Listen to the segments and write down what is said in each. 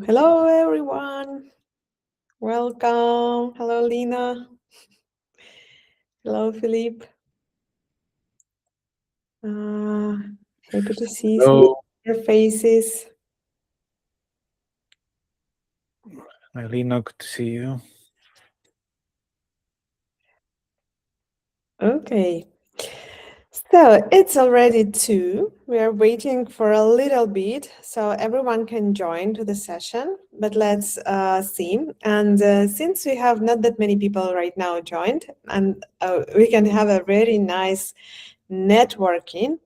Hello everyone. Welcome. Hello Lina. Hello Philippe. Happy to see some Hello, of your faces. Alina, good to see you. Okay. So it's already 2. We are waiting for a little bit so everyone can join to the session. But let's see. And since we have not that many people right now joined, and we can have a very nice networking.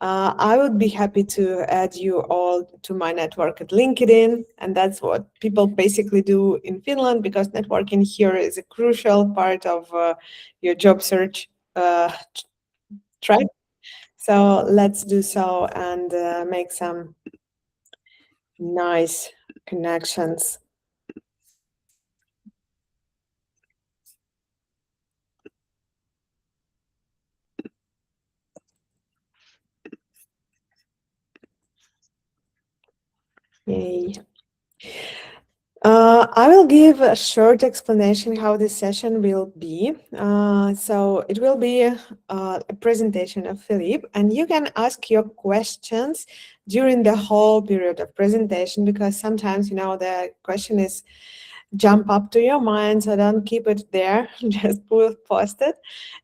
I would be happy to add you all to my network at LinkedIn. And that's what people basically do in Finland because networking here is a crucial part of your job search track. So let's do so and make some nice connections. Yay. I will give a short explanation how this session will be. So it will be a presentation of Philippe, and you can ask your questions during the whole period of presentation because sometimes, the question is jump up to your mind, so don't keep it there, just post it.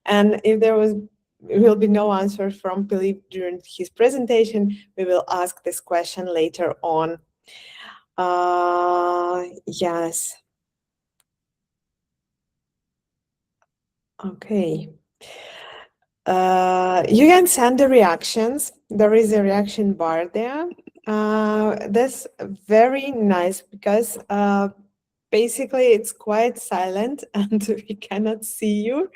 And if there will be no answer from Philippe during his presentation, we will ask this question later on. Yes. Okay. You can send the reactions. There is a reaction bar there. That's very nice because basically it's quite silent and we cannot see you.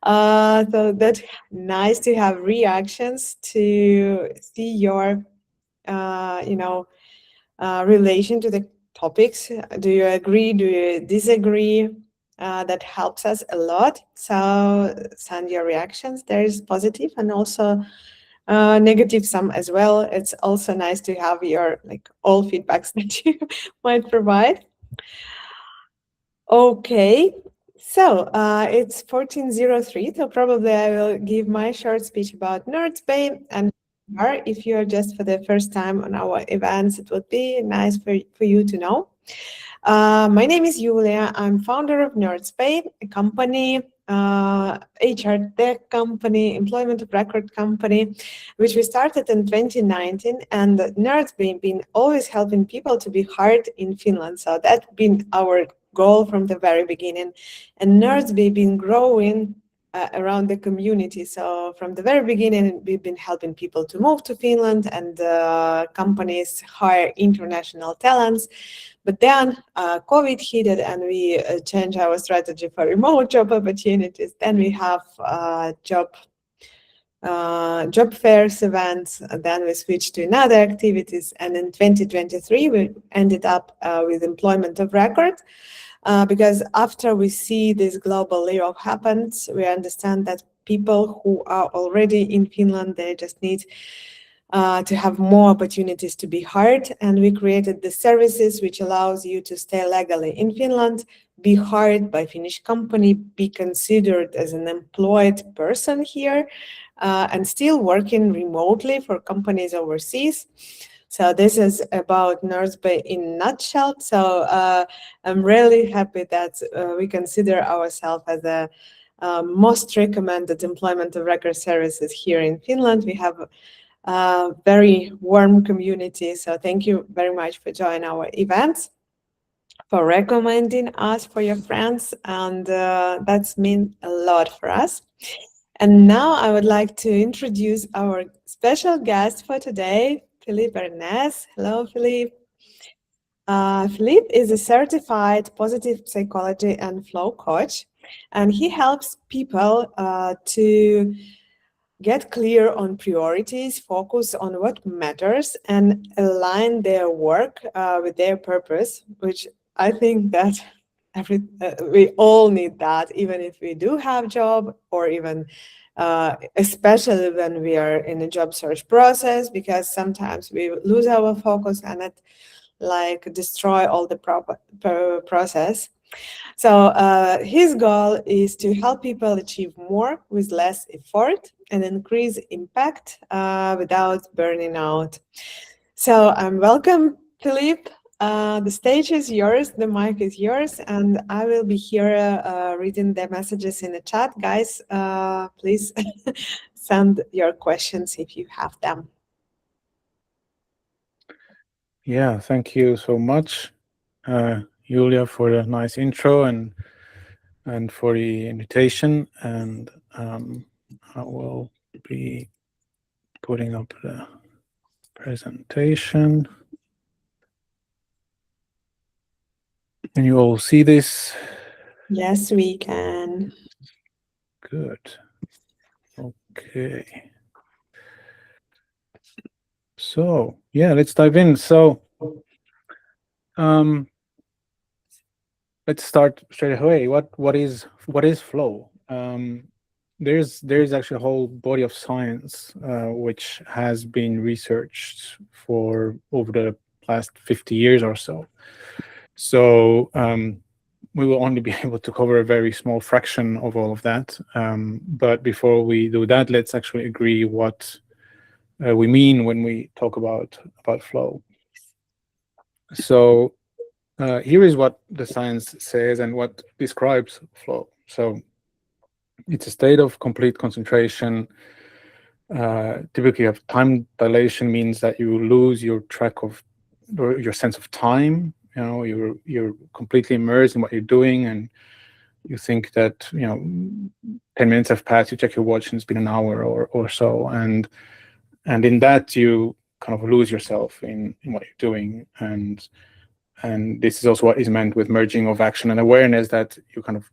So that's nice to have reactions to see your, relation to the topics. Do you agree? Do you disagree? That helps us a lot. So send your reactions. There is positive and also negative some as well. It's also nice to have your all feedbacks that you might provide. Okay. So it's 14:03. So probably I will give my short speech about Nerds Bay and if you're just for the first time on our events, it would be nice for you to know. My name is Julia. I'm founder of NerdSpace, a company, HR tech company, employment of record company, which we started in 2019. And NerdSpace been always helping people to be hired in Finland. So that's been our goal from the very beginning. And NerdSpace been growing around the community. So from the very beginning, we've been helping people to move to Finland and companies hire international talents. But then COVID hit it and we changed our strategy for remote job opportunities. Then we have job fairs events. Then we switched to another activities. And in 2023, we ended up with employment of record. Because after we see this global layoff happens, we understand that people who are already in Finland, they just need to have more opportunities to be hired. And we created the services which allows you to stay legally in Finland, be hired by Finnish company, be considered as an employed person here, and still working remotely for companies overseas. So this is about NerdSpace in a nutshell. So I'm really happy that we consider ourselves as a most recommended employment of record services here in Finland. We have very warm community. So thank you very much for joining our events, for recommending us for your friends. And that's mean a lot for us. And now I would like to introduce our special guest for today, Philippe Arnez. Hello, Philippe. Philippe is a certified positive psychology and flow coach, and he helps people to get clear on priorities, focus on what matters, and align their work with their purpose, which I think that we all need that, even if we do have job or even especially when we are in a job search process, because sometimes we lose our focus and it like destroy all the process. So his goal is to help people achieve more with less effort and increase impact without burning out. So welcome, Philippe. The stage is yours, the mic is yours, and I will be here reading the messages in the chat. Guys, please send your questions if you have them. Yeah, thank you so much, Julia, for the nice intro and for the invitation. And I will be putting up the presentation. Can you all see this? Yes, we can. Good. Okay. So yeah, let's dive in. So let's start straight away. What is flow? There's actually a whole body of science which has been researched for over the last 50 years or so. So we will only be able to cover a very small fraction of all of that. But before we do that, let's actually agree what we mean when we talk about flow. So here is what the science says and what describes flow. So it's a state of complete concentration. Typically, of time dilation means that you lose your track of or your sense of time. You know, you're completely immersed in what you're doing, and you think that 10 minutes have passed. You check your watch, and it's been an hour or so, and in that you kind of lose yourself in what you're doing, and this is also what is meant with merging of action and awareness, that you kind of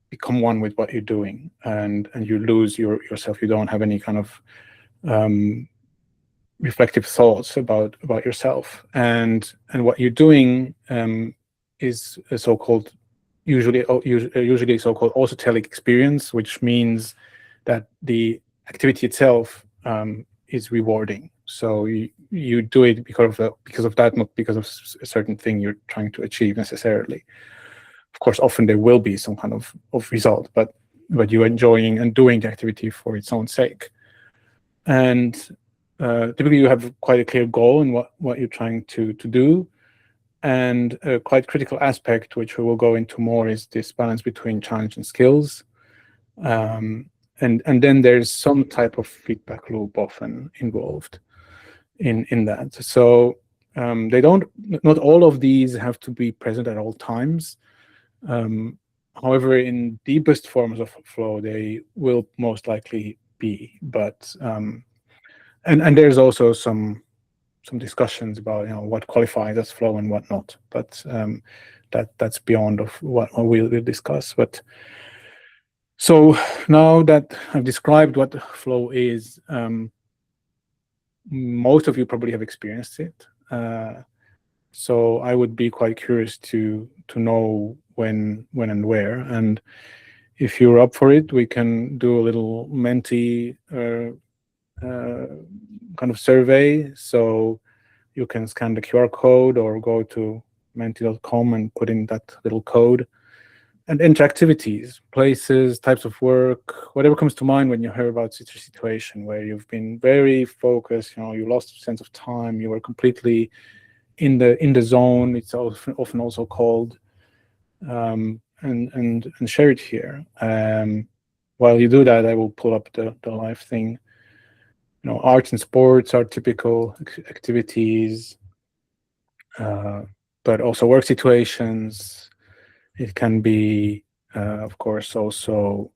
become one with what you're doing, and you lose yourself. You don't have any kind of reflective thoughts about yourself, and what you're doing is a so-called usually so-called autotelic experience, which means that the activity itself is rewarding. So you do it because of that, not because of a certain thing you're trying to achieve necessarily. Of course, often there will be some kind of result, but you're enjoying and doing the activity for its own sake. And typically you have quite a clear goal in what you're trying to do. And a quite critical aspect, which we will go into more, is this balance between challenge and skills. And then there's some type of feedback loop often involved in that. So not all of these have to be present at all times. However, in deepest forms of flow, they will most likely be. But and there's also some discussions about what qualifies as flow and what not. But that's beyond of what we'll discuss. But so now that I've described what flow is, most of you probably have experienced it. So I would be quite curious to know when and where. And if you're up for it, we can do a little Menti kind of survey. So you can scan the QR code or go to menti.com and put in that little code. And enter activities, places, types of work, whatever comes to mind when you hear about such a situation where you've been very focused, you lost a sense of time, you were completely in the zone. It's often also called, and share it here. While you do that, I will pull up the live thing. Arts and sports are typical activities, but also work situations. It can be, of course, also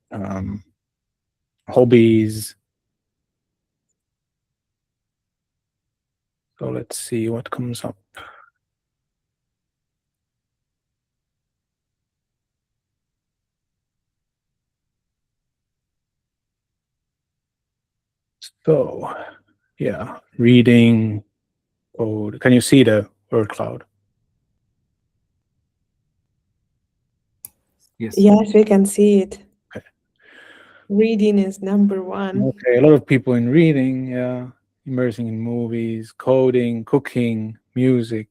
hobbies. So let's see what comes up. So, yeah, reading code. Can you see the word cloud? Yes, we can see it. Okay. Reading is number one. Okay, a lot of people in reading, immersing in movies, coding, cooking, music,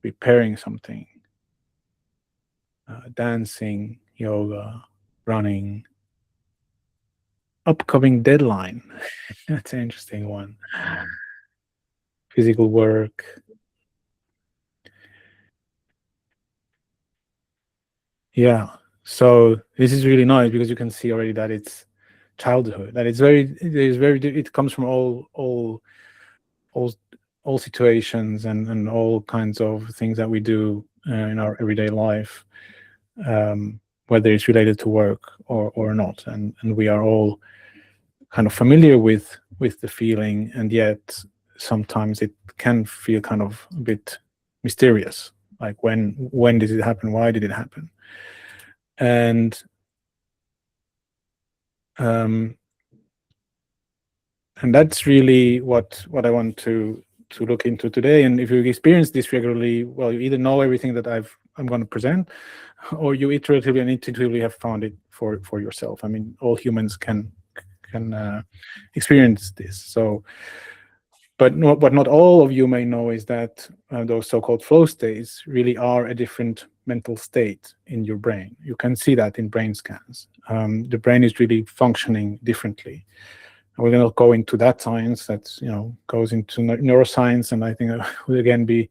repairing something, dancing, yoga, running, upcoming deadline. That's an interesting one. Physical work. Yeah. So this is really nice because you can see already that it's childhood, that it comes from all situations and all kinds of things that we do in our everyday life, whether it's related to work or not, and we are all kind of familiar with the feeling, and yet sometimes it can feel kind of a bit mysterious, like when did it happen, why did it happen? And that's really what I want to look into today. And if you experience this regularly, well, you either know everything that I'm going to present, or you iteratively and intuitively have found it for yourself. I mean, all humans can experience this. So, but what not all of you may know is that those so-called flow states really are a different mental state in your brain. You can see that in brain scans. The brain is really functioning differently. We're going to go into that science that goes into neuroscience, and I think that will again be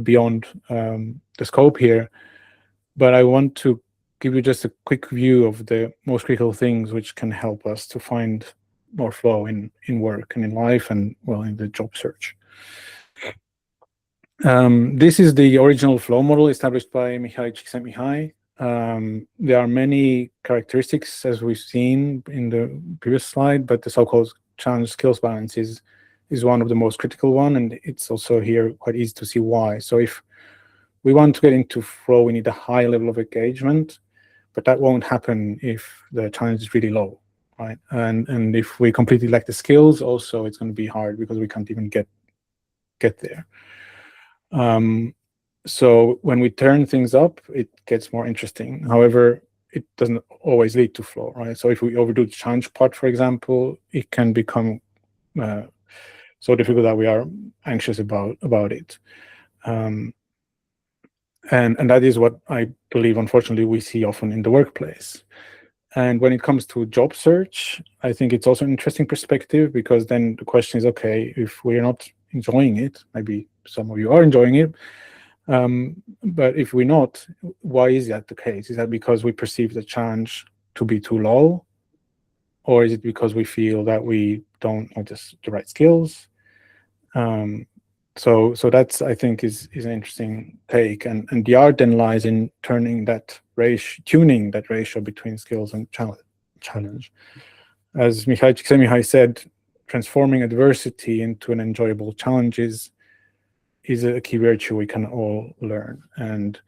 beyond the scope here. But I want to give you just a quick view of the most critical things which can help us to find more flow in work and in life, and well, in the job search. This is the original flow model established by Mihaly Csikszentmihalyi. There are many characteristics, as we've seen in the previous slide, but the so-called challenge skills balance is one of the most critical one, and it's also here quite easy to see why. So if we want to get into flow, we need a high level of engagement, but that won't happen if the challenge is really low, right? And if we completely lack the skills, also it's going to be hard because we can't even get there. So when we turn things up, it gets more interesting. However, it doesn't always lead to flow, right? So if we overdo the challenge part, for example, it can become so difficult that we are anxious about it. And that is what I believe, unfortunately, we see often in the workplace. And when it comes to job search, I think it's also an interesting perspective, because then the question is, okay, if we're not enjoying it, maybe some of you are enjoying it, but if we're not, why is that the case? Is that because we perceive the challenge to be too low? Or is it because we feel that we don't have just the right skills? So that's, I think, is an interesting take, and the art then lies in tuning that ratio between skills and challenge. As Mihaly Csikszentmihalyi said, transforming adversity into an enjoyable challenge is a key virtue we can all learn. And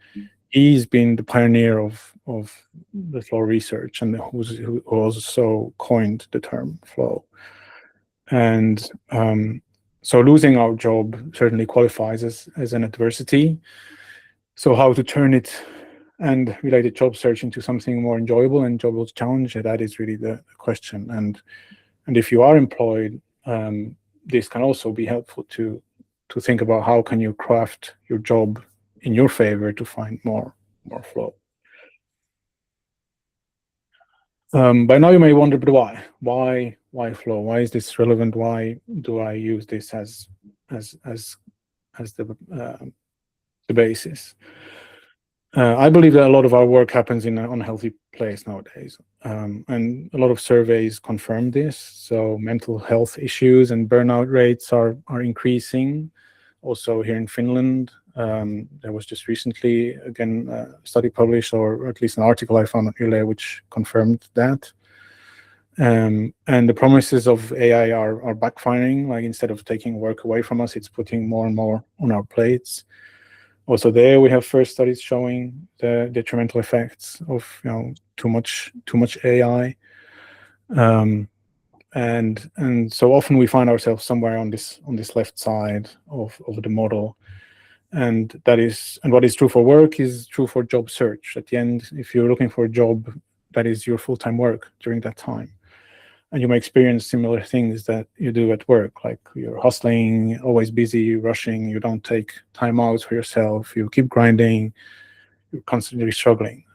he's been the pioneer of the flow research, and who also coined the term flow. And so losing our job certainly qualifies as an adversity. So how to turn it and related job search into something more enjoyable and enjoyable challenge, that is really the question. And if you are employed, this can also be helpful to think about how can you craft your job in your favor to find more flow. By now you may wonder, but why flow? Why is this relevant? Why do I use this as the basis? I believe that a lot of our work happens in an unhealthy place nowadays, and a lot of surveys confirm this. So mental health issues and burnout rates are increasing. Also here in Finland, there was just recently again a study published, or at least an article I found on Yle, which confirmed that. And the promises of AI are backfiring. Like, instead of taking work away from us, it's putting more and more on our plates. Also there we have first studies showing the detrimental effects of too much AI. And so often we find ourselves somewhere on this left side of the model, and what is true for work is true for job search. At the end, if you're looking for a job, that is your full-time work during that time. and you may experience similar things that you do at work, like you're hustling, always busy, rushing, you don't take time out for yourself, you keep grinding, you're constantly struggling.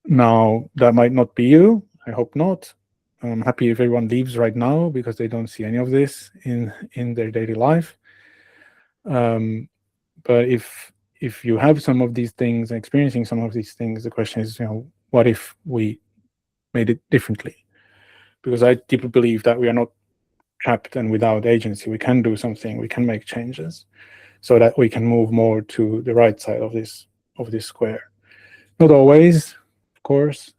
Now, that might not be you. I hope not. I'm happy if everyone leaves right now because they don't see any of this in their daily life. But if you have some of these things and experiencing some of these things, the question is, what if we made it differently? Because I deeply believe that we are not trapped and without agency. We can do something. We can make changes so that we can move more to the right side of this square. Not always, of course,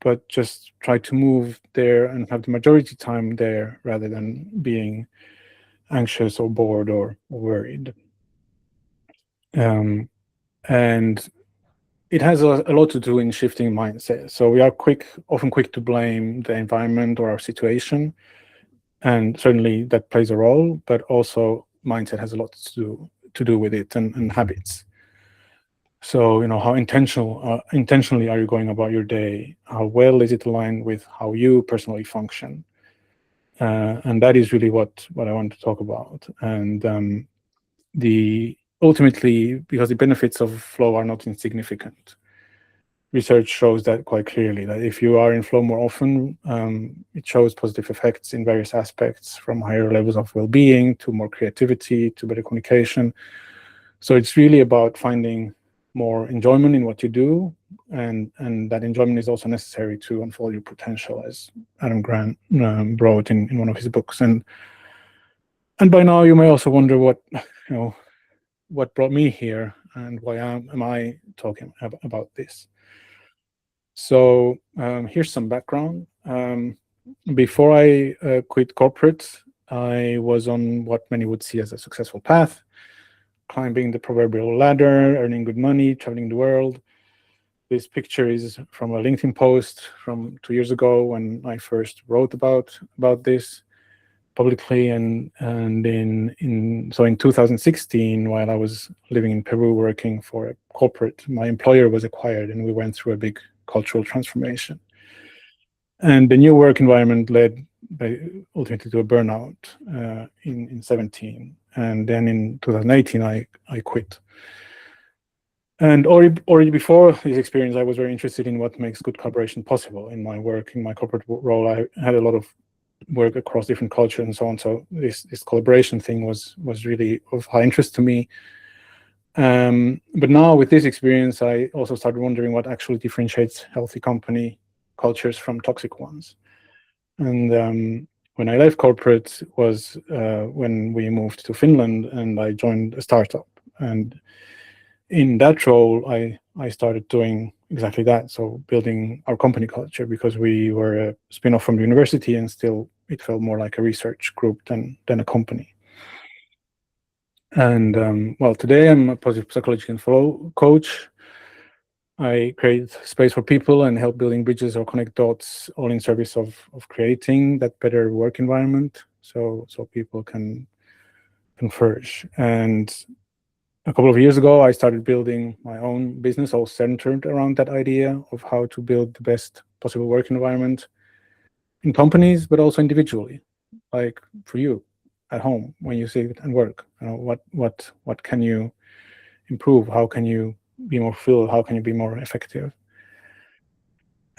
but just try to move there and have the majority time there rather than being anxious or bored or worried. And it has a lot to do in shifting mindset. So we are often quick to blame the environment or our situation, and certainly that plays a role. But also mindset has a lot to do with it, and habits. So how intentionally are you going about your day? How well is it aligned with how you personally function? And that is really what I want to talk about. And ultimately, because the benefits of flow are not insignificant. Research shows that quite clearly, that if you are in flow more often, it shows positive effects in various aspects, from higher levels of well-being to more creativity to better communication. So it's really about finding more enjoyment in what you do, and that enjoyment is also necessary to unfold your potential, as Adam Grant wrote in one of his books. And by now you may also wonder what brought me here and why am I talking about this. So here's some background. Before I quit corporate, I was on what many would see as a successful path, climbing the proverbial ladder, earning good money, traveling the world. This picture is from a LinkedIn post from 2 years ago when I first wrote about this publicly, and in 2016, while I was living in Peru working for a corporate, my employer was acquired, and we went through a big cultural transformation. And the new work environment led ultimately to a burnout in 17. And then in 2018, I quit. And already before this experience, I was very interested in what makes good collaboration possible. In my work, in my corporate role, I had a lot of work across different cultures and so on. So this collaboration thing was really of high interest to me. But now with this experience, I also started wondering what actually differentiates healthy company cultures from toxic ones. And when I left corporate was when we moved to Finland, and I joined a startup. And in that role, I started doing exactly that. So building our company culture, because we were a spin-off from the university, and still it felt more like a research group than a company. And well, today I'm a positive psychology and flow coach. I create space for people and help building bridges or connect dots, all in service of creating that better work environment, so people can flourish. And a couple of years ago, I started building my own business, all centered around that idea of how to build the best possible work environment in companies, but also individually, like for you at home when you sit and work. What can you improve? How can you be more fulfilled? How can you be more effective?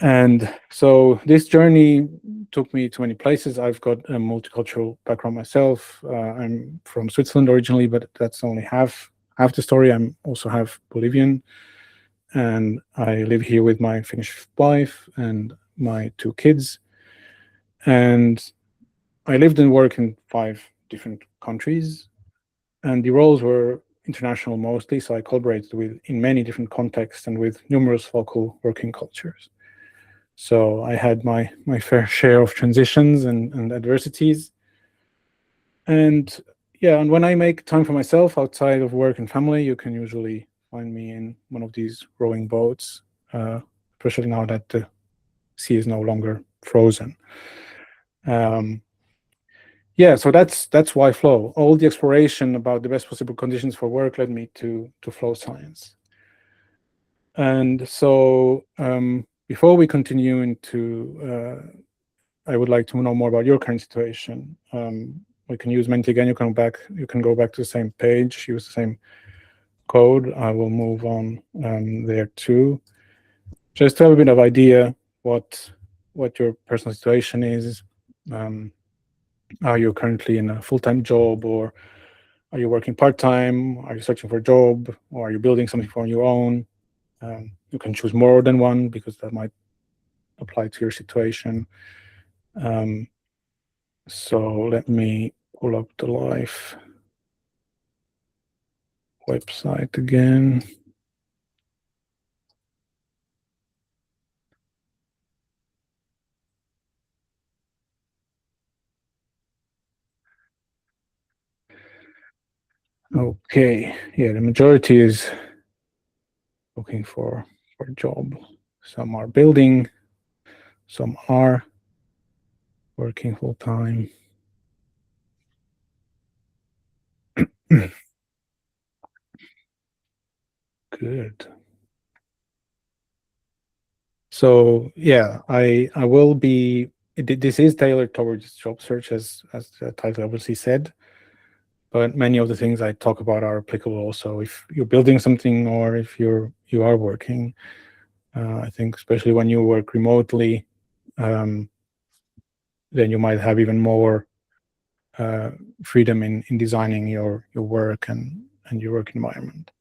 And so this journey took me to many places. I've got a multicultural background myself. I'm from Switzerland originally, but that's only half the story. I'm also half Bolivian, and I live here with my Finnish wife and my 2 kids. And I lived and worked in 5 different countries, and the roles were international mostly. So I collaborated in many different contexts and with numerous local working cultures. So I had my fair share of transitions and adversities. And yeah, and when I make time for myself outside of work and family, you can usually find me in one of these rowing boats, especially now that the sea is no longer frozen. Yeah, so that's why flow. All the exploration about the best possible conditions for work led me to flow science. And so before we continue into I would like to know more about your current situation. We can use Menti again. You can go back to the same page, use the same code. I will move on there too. Just to have a bit of idea what your personal situation is. Are you currently in a full-time job, or are you working part-time? Are you searching for a job, or are you building something on your own? You can choose more than one because that might apply to your situation. So let me pull up the live website again. Okay, yeah, the majority is looking for a job. Some are building, some are working full time. Good. So yeah, I will be. This is tailored towards job search, as the title obviously said. But many of the things I talk about are applicable also if you're building something or if you are working. I think especially when you work remotely, then you might have even more freedom in designing your work and your work environment.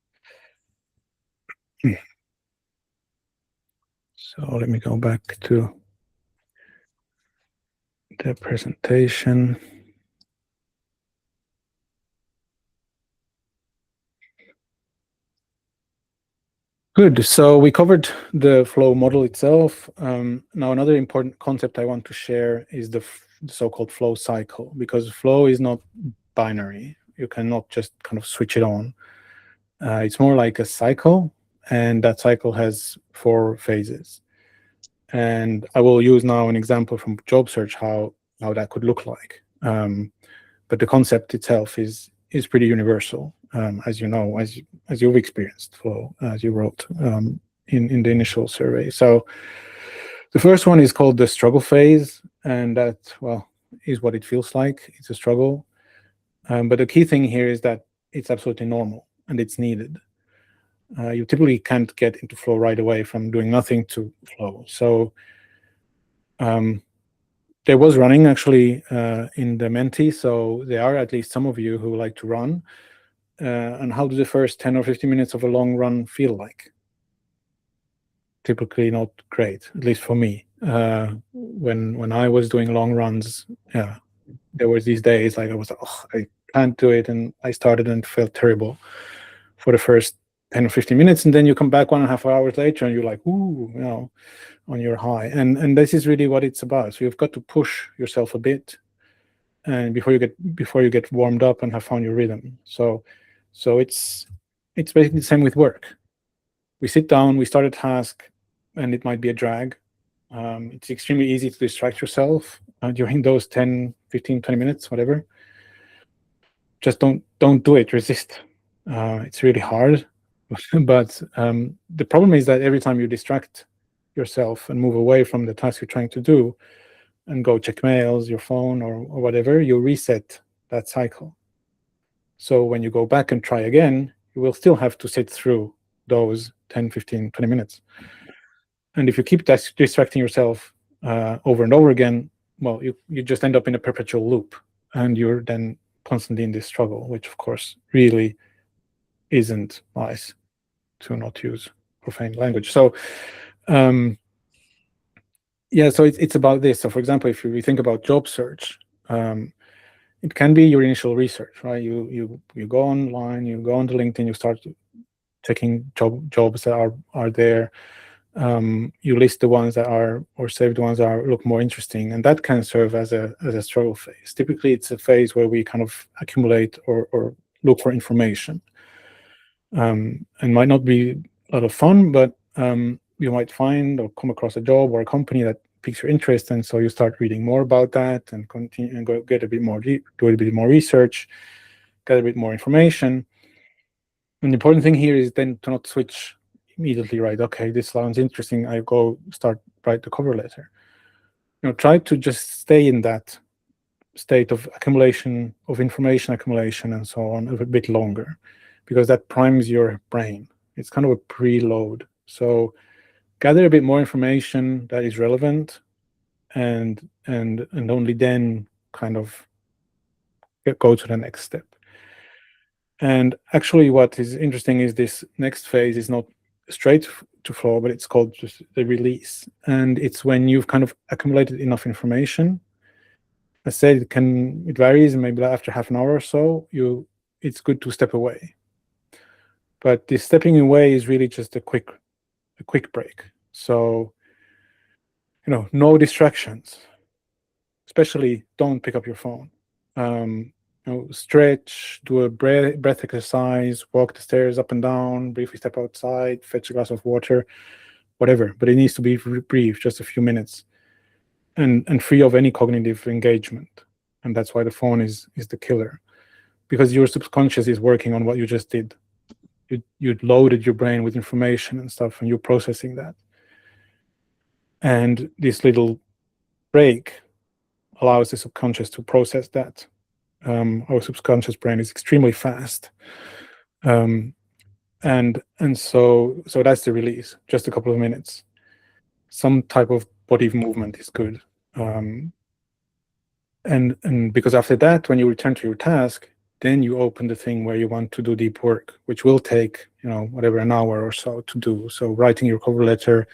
So let me go back to the presentation. Good. So we covered the flow model itself. Now, another important concept I want to share is the so-called flow cycle, because flow is not binary. You cannot just kind of switch it on. It's more like a cycle, and that cycle has 4 phases. And I will use now an example from job search how that could look like. But the concept itself is pretty universal, as you know, as you've experienced flow, as you wrote in the initial survey. So the first one is called the struggle phase, and that, well, is what it feels like. It's a struggle. But the key thing here is that it's absolutely normal and it's needed. You typically can't get into flow right away from doing nothing to flow. So there was running actually in the Menti, so there are at least some of you who like to run. And how do the first 10 or 15 minutes of a long run feel like? Typically not great, at least for me. When I was doing long runs, yeah, there was these days like I was like, oh, I can't do it, and I started and felt terrible for the first 10 or 15 minutes, and then you come back 1.5 hours later and you're like, ooh, you know, on your high. And this is really what it's about. So you've got to push yourself a bit, and before you get warmed up and have found your rhythm. So it's basically the same with work. We sit down, we start a task, and it might be a drag. It's extremely easy to distract yourself during those 10, 15, 20 minutes, whatever. Just don't do it. Resist. It's really hard. But the problem is that every time you distract yourself and move away from the task you're trying to do and go check mails, your phone, or whatever, you reset that cycle. So when you go back and try again, you will still have to sit through those 10, 15, 20 minutes. And if you keep distracting yourself over and over again, well, you just end up in a perpetual loop, and you're then constantly in this struggle, which of course really isn't nice, to not use profane language. So yeah, so it's about this. So for example, if you think about job search, it can be your initial research, right? You go online, you go onto LinkedIn, you start checking jobs that are there. You list the ones that are, or save the ones that look more interesting, and that can serve as a struggle phase. Typically, it's a phase where we kind of accumulate or look for information, and might not be a lot of fun, but you might find or come across a job or a company that piques your interest, and so you start reading more about that and continue and do a bit more research, get a bit more information. And the important thing here is then to not switch immediately, right? Okay, this sounds interesting. I go write the cover letter. try to just stay in that state of accumulation, of information accumulation and so on, a bit longer, because that primes your brain. It's kind of a preload. So gather a bit more information that is relevant, and only then kind of go to the next step. And actually, what is interesting is this next phase is not straight to flow, but it's called just the release. And it's when you've kind of accumulated enough information. I said it varies, maybe after half an hour or so, it's good to step away. But this stepping away is really just a quick break. So, no distractions. Especially don't pick up your phone. Stretch, do a breath exercise, walk the stairs up and down, briefly step outside, fetch a glass of water, whatever. But it needs to be brief, just a few minutes, and free of any cognitive engagement. And that's why the phone is the killer, because your subconscious is working on what you just did. You loaded your brain with information and stuff, and you're processing that. And this little break allows the subconscious to process that. Our subconscious brain is extremely fast, and so that's the release. Just a couple of minutes. Some type of body movement is good, and because after that, when you return to your task, then you open the thing where you want to do deep work, which will take whatever, an hour or so to do. So writing your cover letter,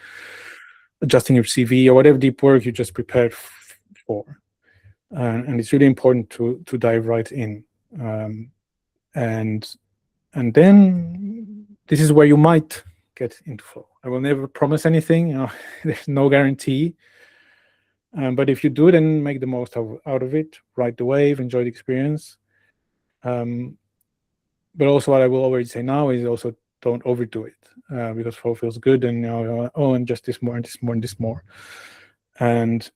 adjusting your CV, or whatever deep work you just prepared for. And it's really important to dive right in, and then this is where you might get into flow. I will never promise anything. There's no guarantee. But if you do, then make the most out of it. Ride the wave, enjoy the experience. But also, what I will already say now is also don't overdo it, because flow feels good, and and just this more and this more and this more, and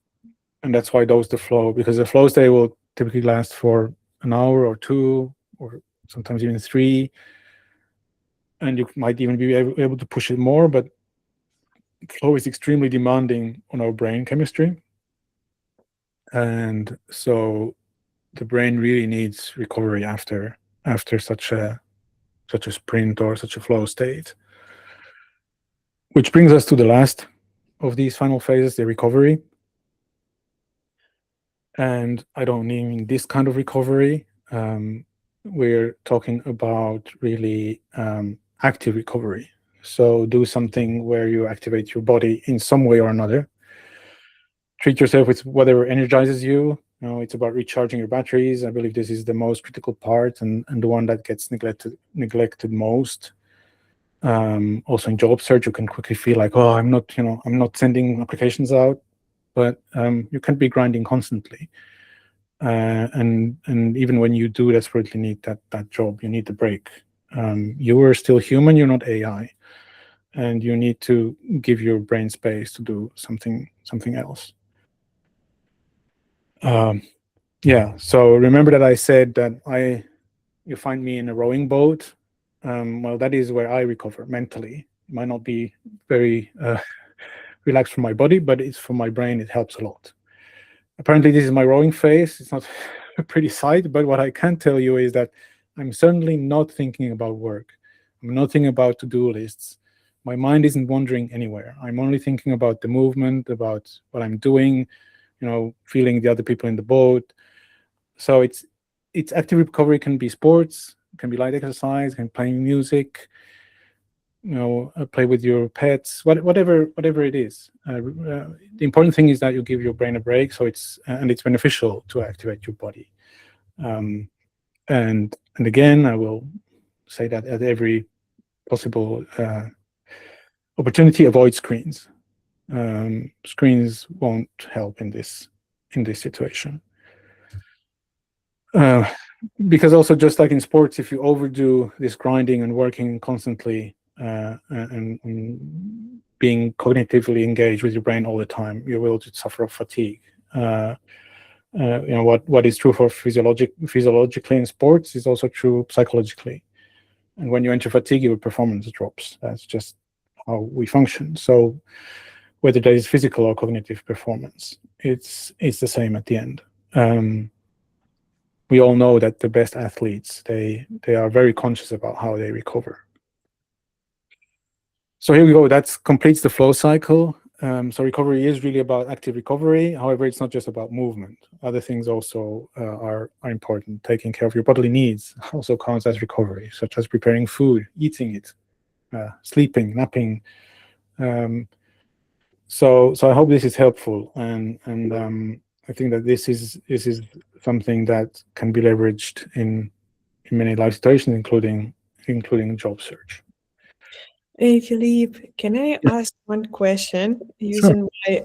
that's why those the flow, because the flow state will typically last for an hour or two, or sometimes even 3, and you might even be able to push it more. But flow is extremely demanding on our brain chemistry, and so the brain really needs recovery after such a sprint or such a flow state. Which brings us to the last of these final phases, the recovery. And I don't mean this kind of recovery. We're talking about really active recovery. So do something where you activate your body in some way or another. Treat yourself with whatever energizes you. It's about recharging your batteries. I believe this is the most critical part, and the one that gets neglected most. Also in job search, you can quickly feel like, oh, I'm not sending applications out. But you can't be grinding constantly, and even when you do desperately need that job, you need the break. You are still human. You're not AI, and you need to give your brain space to do something else. Yeah. So remember that I said that you find me in a rowing boat. Well, that is where I recover mentally. It might not be very relaxed for my body, but it's for my brain. It helps a lot. Apparently, this is my rowing phase. It's not a pretty sight, but what I can tell you is that I'm certainly not thinking about work. I'm not thinking about to-do lists. My mind isn't wandering anywhere. I'm only thinking about the movement, about what I'm doing, feeling the other people in the boat. So it's active recovery. Can be sports, can be light exercise, can be playing music, play with your pets, whatever it is. The important thing is that you give your brain a break, so it's beneficial to activate your body. And again, I will say that at every possible opportunity, avoid screens. Screens won't help in this situation. Because also, just like in sports, if you overdo this grinding and working constantly and being cognitively engaged with your brain all the time, you will just suffer of fatigue. What is true for physiologically in sports is also true psychologically. And when you enter fatigue, your performance drops. That's just how we function. So whether that is physical or cognitive performance. It's the same at the end. We all know that the best athletes, they are very conscious about how they recover. So here we go. That completes the flow cycle. So recovery is really about active recovery. However, it's not just about movement. Other things also are important. Taking care of your bodily needs also counts as recovery, such as preparing food, eating it, sleeping, napping. So I hope this is helpful, and I think that this is something that can be leveraged in many life situations, including job search. Hey, Philippe, can I ask one question Sure. using my,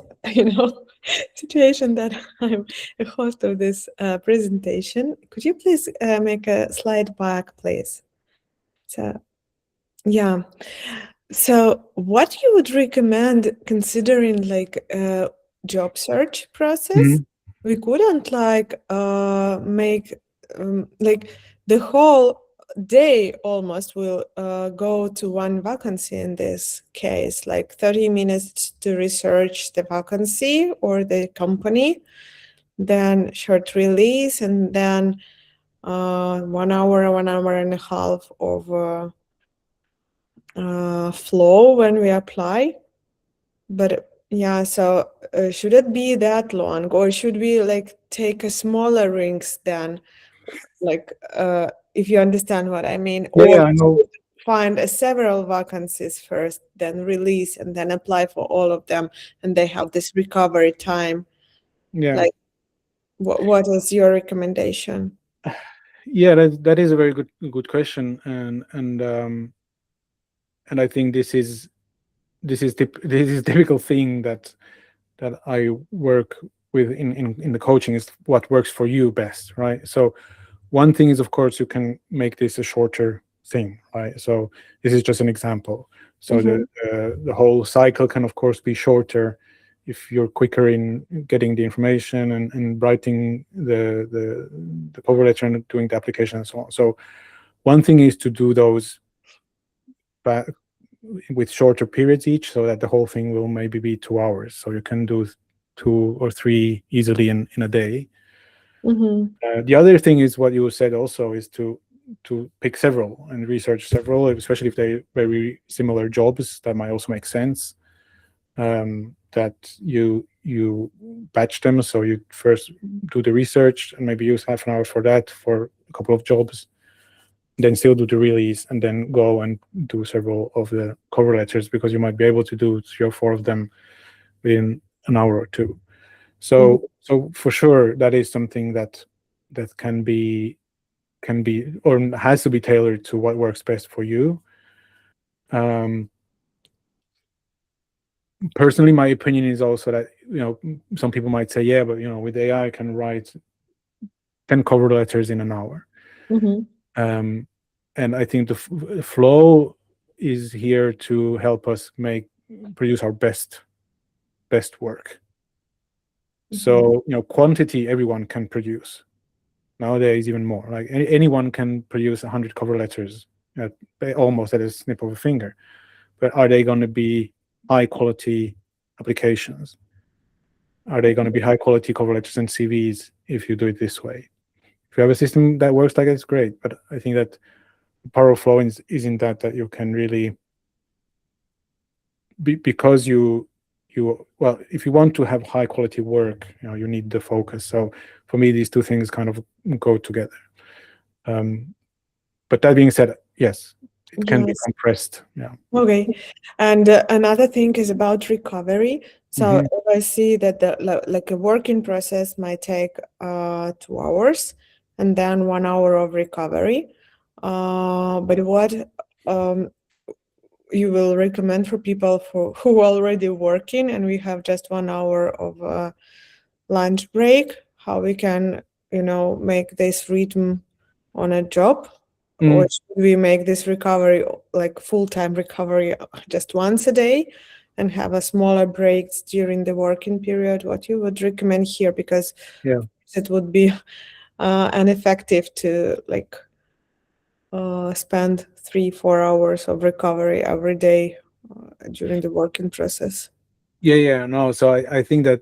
situation that I'm a host of this presentation? Could you please make a slide back, please? So, yeah. So, what you would recommend considering like a job search process? Mhm. We couldn't like make like the whole day almost will go to one vacancy in this case, like 30 minutes to research the vacancy or the company, then short release, and then 1 hour and a half of flow when we apply. But yeah, so should it be that long, or should we like take a smaller rings then, like if you understand what I mean, Yeah, or I know. find several vacancies first, then release and then apply for all of them, and they have this recovery time. Yeah, Like, what is your recommendation? yeah, that is a very good question, and I think this is typical thing that I work with in the coaching is what works for you best, right? So one thing is, of course, you can make this a shorter thing, right? So this is just an example. So Mm-hmm. the whole cycle can, of course, be shorter if you're quicker in getting the information and writing the cover letter and doing the application and so on. So one thing is to do those with shorter periods each, so that the whole thing will maybe be 2 hours. So you can do 2 or 3 easily in a day. Mm-hmm. The other thing is what you said also is to pick several and research several, especially if they're very similar jobs. That might also make sense. That you batch them, so you first do the research and maybe use half an hour for that for a couple of jobs, then still do the release, and then go and do several of the cover letters, because you might be able to do 3 or 4 of them within an hour or two. So for sure, that is something that can be or has to be tailored to what works best for you. Personally, my opinion is also that, some people might say, yeah, but with AI I can write 10 cover letters in an hour. Mm-hmm. And I think the flow is here to help us produce our best work. So quantity everyone can produce nowadays, even more. Like anyone can produce 100 cover letters almost at a snip of a finger, but are they going to be high quality applications? Are they going to be high quality cover letters and CVs if you do it this way? If you have a system that works like it's great, but I think that the power of flow is in that you can really because you well, if you want to have high quality work, you need the focus. So for me, these two things kind of go together. But that being said, yes, it can be Yes. compressed. Yeah. Okay. And another thing is about recovery. So Hmm. if I see that like a working process might take 2 hours and then 1 hour of recovery. But what um, you will recommend for people who are already working and we have just 1 hour of lunch break, how we can, make this rhythm on a job, or Mm, should we make this recovery like full-time recovery just once a day and have a smaller breaks during the working period? What you would recommend here? Because yeah. it would be ineffective to like spend 3-4 hours of recovery every day during the working process. Yeah. No, so I think that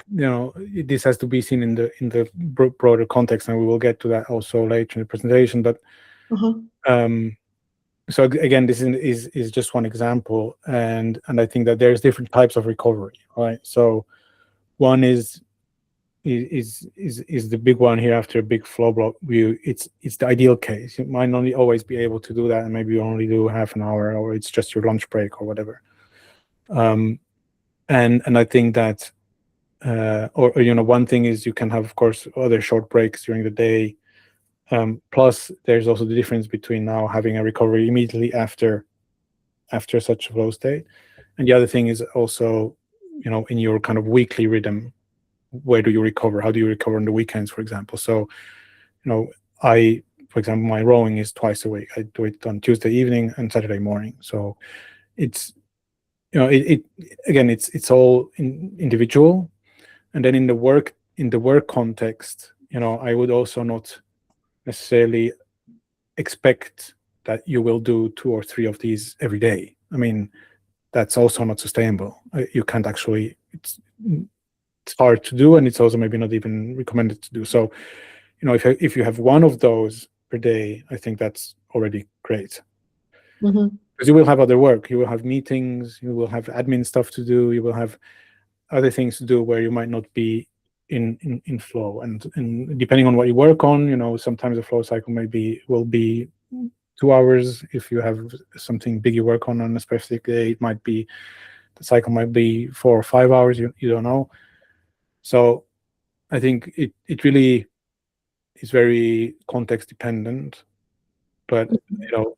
this has to be seen in the broader context, and we will get to that also later in the presentation. But um, so again, this is just one example, and I think that there's different types of recovery, right? So one is the big one here after a big flow block view. It's the ideal case. You might not always be able to do that, and maybe you only do half an hour, or it's just your lunch break or whatever. And I think that or one thing is you can have, of course, other short breaks during the day. Plus, there's also the difference between now having a recovery immediately after such a flow state, and the other thing is also, in your kind of weekly rhythm, where do you recover? How do you recover on the weekends, for example? So, for example, my rowing is twice a week. I do it on Tuesday evening and Saturday morning. So it's, again, it's all individual. And then in the work context, I would also not necessarily expect that you will do 2 or 3 of these every day. I mean, that's also not sustainable. You can't actually, it's hard to do, and it's also maybe not even recommended to do. So, if you have one of those per day, I think that's already great. Because you will have other work, you will have meetings, you will have admin stuff to do, you will have other things to do where you might not be in flow, and depending on what you work on, sometimes the flow cycle will be 2 hours. If you have something big you work on a specific day, it might be, the cycle might be 4 or 5 hours. You don't know. So I think it really is very context dependent, but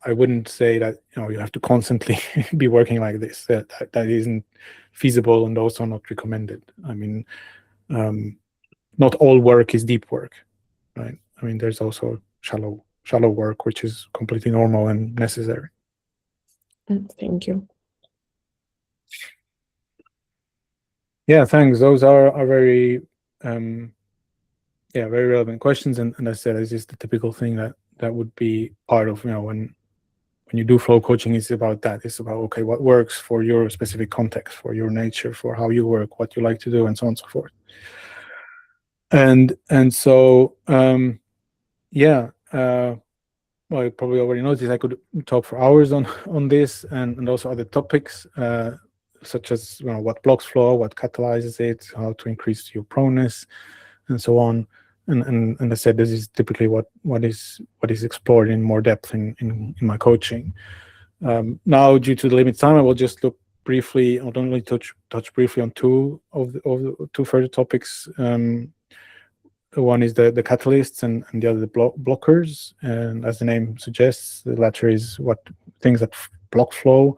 I wouldn't say that you have to constantly be working like this. That isn't feasible and also not recommended. I mean, not all work is deep work, right? I mean, there's also shallow work, which is completely normal and necessary. Thank you. Yeah, thanks. Those are very very relevant questions, and as I said, it's just the typical thing that would be part of when you do flow coaching. It's about that. It's about, okay, what works for your specific context, for your nature, for how you work, what you like to do, and so on and so forth. And so well, you probably already noticed I could talk for hours on this and also other topics, such as what blocks flow, what catalyzes it, how to increase your proneness, and so on. And I said, this is typically what is explored in more depth in my coaching. Now, due to the limited time, I will just look briefly, I'll only touch briefly on 2 of the 2 further topics. One is the catalysts, and the other the blockers. And as the name suggests, the latter is things that block flow.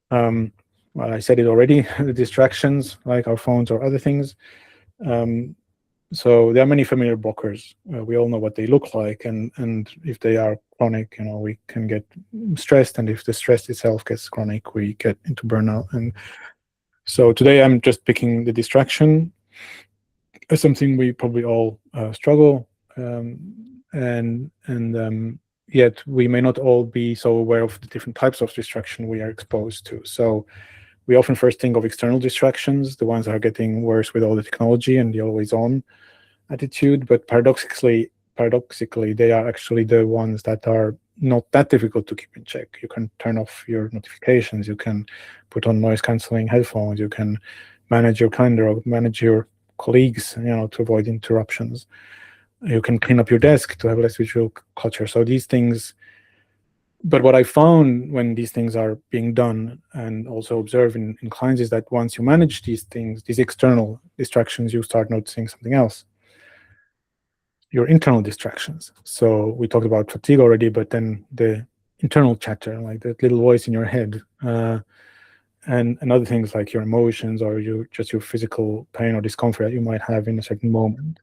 Well, I said it already, the distractions like our phones or other things. So there are many familiar blockers. We all know what they look like, and if they are chronic, we can get stressed, and if the stress itself gets chronic, we get into burnout. And so today I'm just picking the distraction as something we probably all struggle, and yet we may not all be so aware of the different types of distraction we are exposed to. So we often first think of external distractions, the ones that are getting worse with all the technology and the always-on attitude. But paradoxically, they are actually the ones that are not that difficult to keep in check. You can turn off your notifications. You can put on noise-canceling headphones. You can manage your calendar or manage your colleagues, to avoid interruptions. You can clean up your desk to have less visual clutter. So these things. But what I found when these things are being done and also observe in clients is that once you manage these things, these external distractions, you start noticing something else. Your internal distractions. So we talked about fatigue already, but then the internal chatter, like that little voice in your head, and other things like your emotions or your physical pain or discomfort that you might have in a certain moment.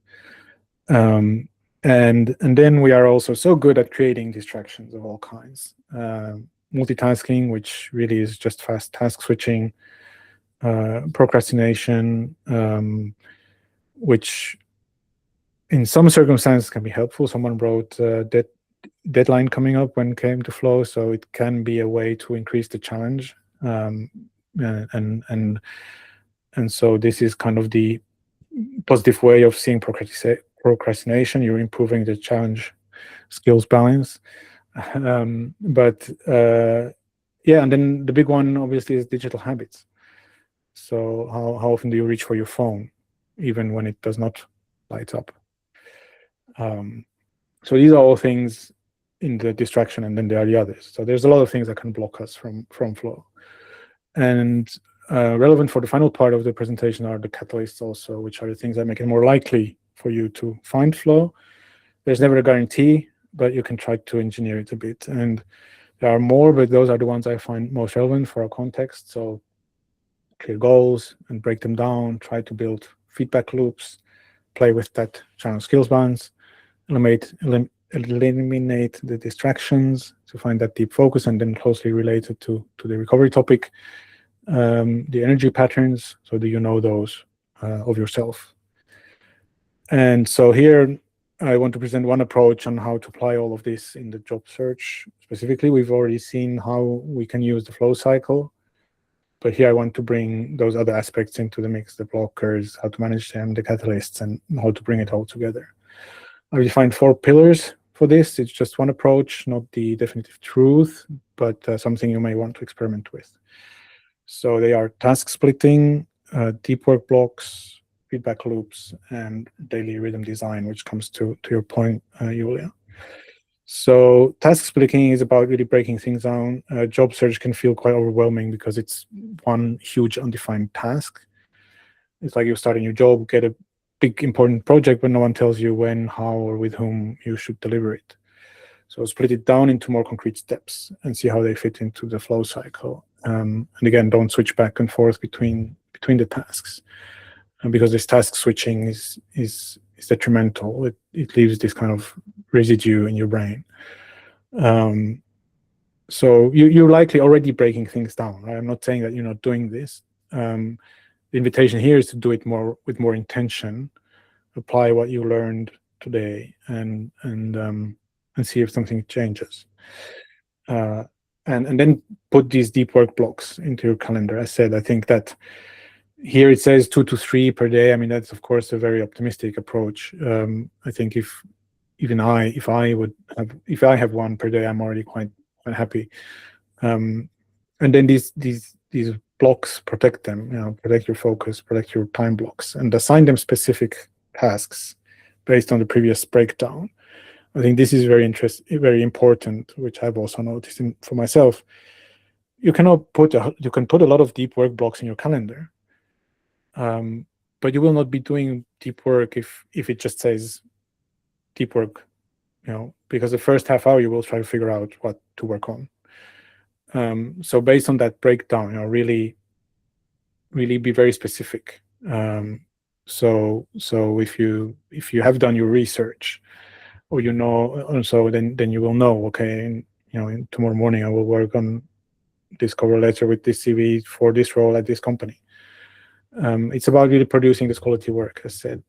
And then we are also so good at creating distractions of all kinds. Multitasking, which really is just fast task switching, procrastination, which in some circumstances can be helpful. Someone wrote deadline coming up when it came to flow, so it can be a way to increase the challenge. And And so this is kind of the positive way of seeing procrastination. You're improving the challenge skills balance. But yeah, and then the big one obviously is digital habits. So how often do you reach for your phone, even when it does not light up? So these are all things in the distraction, and then there are the others. So there's a lot of things that can block us from flow. And relevant for the final part of the presentation are the catalysts also, which are the things that make it more likely for you to find flow. There's never a guarantee, but you can try to engineer it a bit. And there are more, but those are the ones I find most relevant for our context. So clear goals and break them down, try to build feedback loops, play with that channel skills balance, eliminate the distractions to find that deep focus, and then closely related to the recovery topic, the energy patterns. So do you know those of yourself? And so here I want to present one approach on how to apply all of this in the job search. Specifically, we've already seen how we can use the flow cycle, but here I want to bring those other aspects into the mix, the blockers, how to manage them, the catalysts, and how to bring it all together. I've defined 4 pillars for this. It's just one approach, not the definitive truth, but something you may want to experiment with. So they are task splitting, deep work blocks, feedback loops, and daily rhythm design, which comes to your point, Julia. So task splitting is about really breaking things down. Job search can feel quite overwhelming because it's one huge undefined task. It's like you start a new job, get a big important project, but no one tells you when, how, or with whom you should deliver it. So split it down into more concrete steps and see how they fit into the flow cycle. And again, don't switch back and forth between the tasks, because this task switching is detrimental. It leaves this kind of residue in your brain. So you're likely already breaking things down, right? I'm not saying that you're not doing this. The invitation here is to do it with more intention, apply what you learned today, and see if something changes. And then put these deep work blocks into your calendar. As I said, I think that here it says 2 to 3 per day. I mean, that's of course a very optimistic approach. I think if I have 1 per day, I'm already quite happy. And then these blocks, protect them. Protect your focus, protect your time blocks, and assign them specific tasks based on the previous breakdown. I think this is very important, which I've also noticed for myself. You can put a lot of deep work blocks in your calendar, but you will not be doing deep work if it just says deep work, because the first half hour you will try to figure out what to work on. So based on that breakdown, really be very specific. So if you have done your research, or also then you will know, okay, tomorrow morning I will work on this cover letter with this CV for this role at this company. It's about really producing this quality work. As said,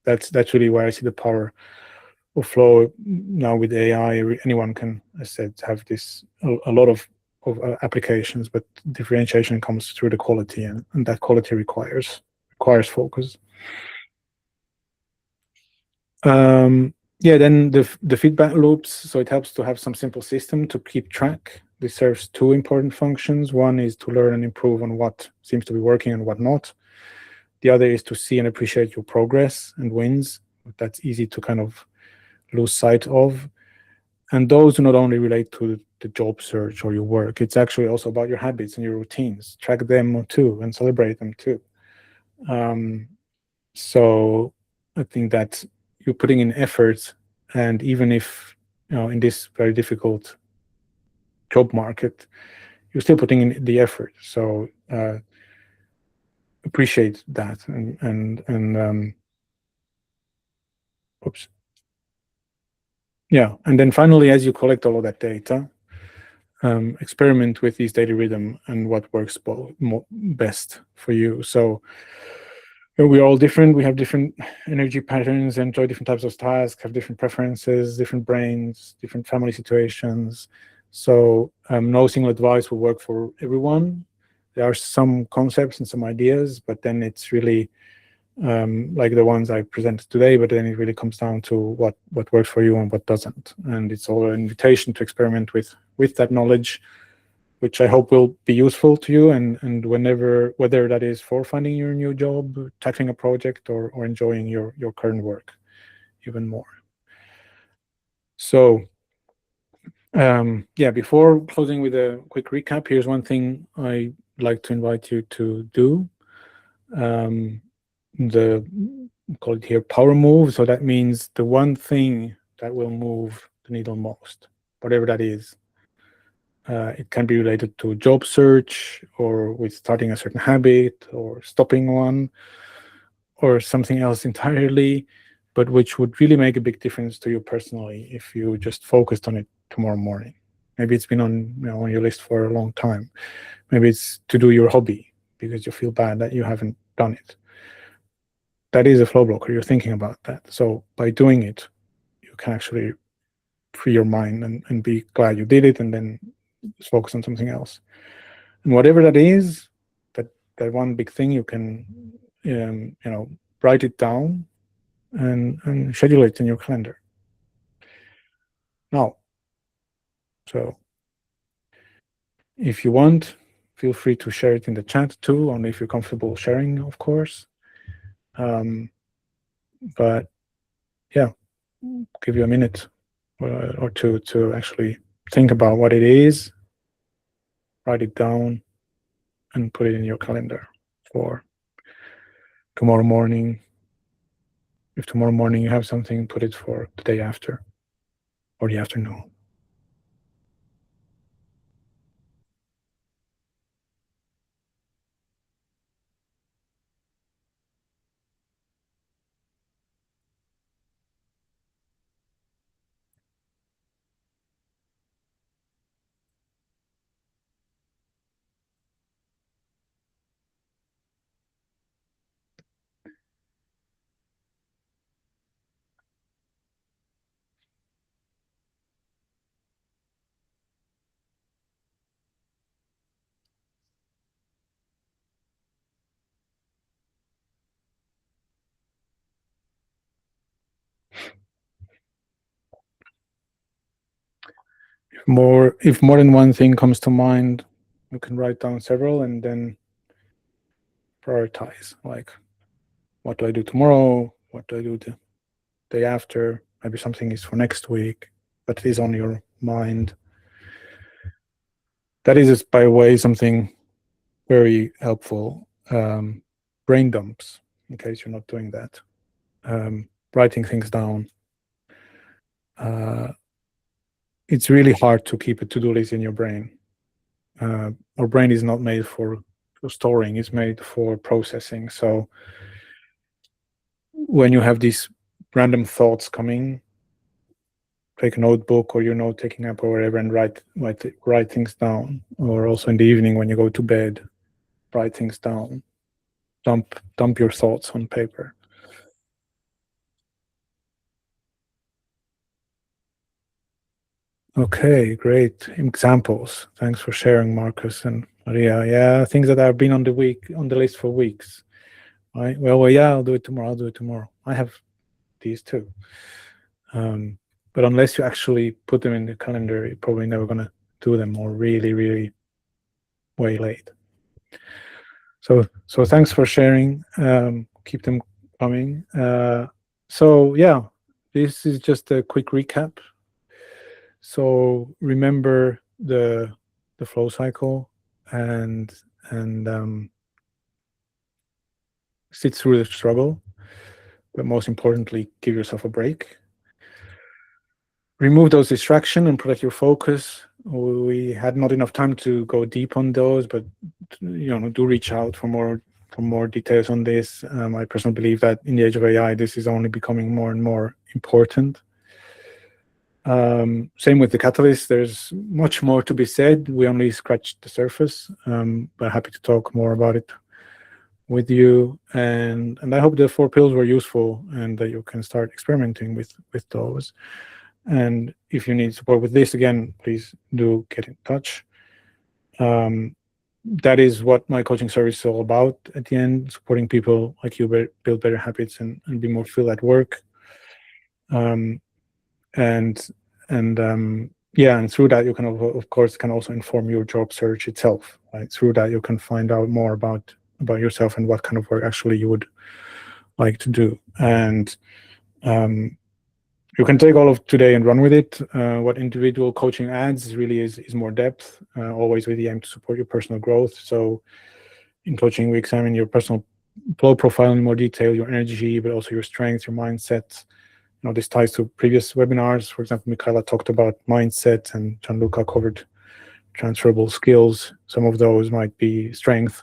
that's really where I see the power of flow now with AI. Anyone can, as said, have this a lot of applications, but differentiation comes through the quality, and that quality requires focus. Then the feedback loops. So it helps to have some simple system to keep track. This serves 2 important functions. One is to learn and improve on what seems to be working and what not. The other is to see and appreciate your progress and wins. That's easy to kind of lose sight of. And those do not only relate to the job search or your work. It's actually also about your habits and your routines. Track them too and celebrate them too. So I think that you're putting in effort, and even if in this very difficult job market, you're still putting in the effort. So appreciate that, and oops. Yeah, and then finally, as you collect all of that data, experiment with these daily rhythm and what works best for you. So we're all different. We have different energy patterns, enjoy different types of tasks, have different preferences, different brains, different family situations. So no single advice will work for everyone. There are some concepts and some ideas, but then it's really like the ones I presented today, but then it really comes down to what works for you and what doesn't. And it's all an invitation to experiment with that knowledge, which I hope will be useful to you. And whether that is for finding your new job, tackling a project, or enjoying your current work even more. So yeah, before closing with a quick recap, here's one thing I'd like to invite you to do. The call it here power move. So that means the one thing that will move the needle most, whatever that is. It can be related to job search, or with starting a certain habit, or stopping one, or something else entirely, but which would really make a big difference to you personally if you just focused on it tomorrow morning. Maybe it's been on your list for a long time. Maybe it's to do your hobby because you feel bad that you haven't done it. That is a flow blocker. You're thinking about that. So by doing it, you can actually free your mind and be glad you did it, and then just focus on something else. And whatever that is, that one big thing, you can write it down and schedule it in your calendar. Now, so if you want, feel free to share it in the chat too, only if you're comfortable sharing, of course. But yeah, give you a minute or two to actually think about what it is, write it down, and put it in your calendar for tomorrow morning. If tomorrow morning you have something, put it for the day after or the afternoon. If more than one thing comes to mind, you can write down several and then prioritize, like, what do I do tomorrow? What do I do the day after? Maybe something is for next week, but it is on your mind. That is just, by the way, something very helpful. Brain dumps, in case you're not doing that. Writing things down. It's really hard to keep a to-do list in your brain. Our brain is not made for storing, it's made for processing. So when you have these random thoughts coming, take a notebook or your note-taking app or whatever and write things down. Or also in the evening when you go to bed, write things down. Dump your thoughts on paper. Okay, great examples. Thanks for sharing, Marcus and Maria. Yeah, things that have been on the list for weeks. Right? Well, yeah, I'll do it tomorrow. I have these too. But unless you actually put them in the calendar, you're probably never gonna do them, or really, really way late. So thanks for sharing. Keep them coming. So yeah, this is just a quick recap. So remember the flow cycle and sit through the struggle, but most importantly, give yourself a break. Remove those distractions and protect your focus. We had not enough time to go deep on those, but do reach out for more details on this. I personally believe that in the age of AI, this is only becoming more and more important. Same with the catalyst. There's much more to be said. We only scratched the surface, but happy to talk more about it with you. And I hope the 4 pills were useful and that you can start experimenting with those. And if you need support with this, again, please do get in touch. that is what my coaching service is all about at the end, supporting people like you build better habits and be more fulfilled at work. Um, and yeah, and through that you can of course can also inform your job search itself, right? Through that you can find out more about yourself and what kind of work actually you would like to do. And you can take all of today and run with it. What individual coaching adds really is more depth, always with the aim to support your personal growth. So in coaching, we examine your personal flow profile in more detail, your energy, but also your strengths, your mindset. You know, this ties to previous webinars. For example, Michaela talked about mindset and Gianluca covered transferable skills. Some of those might be strength.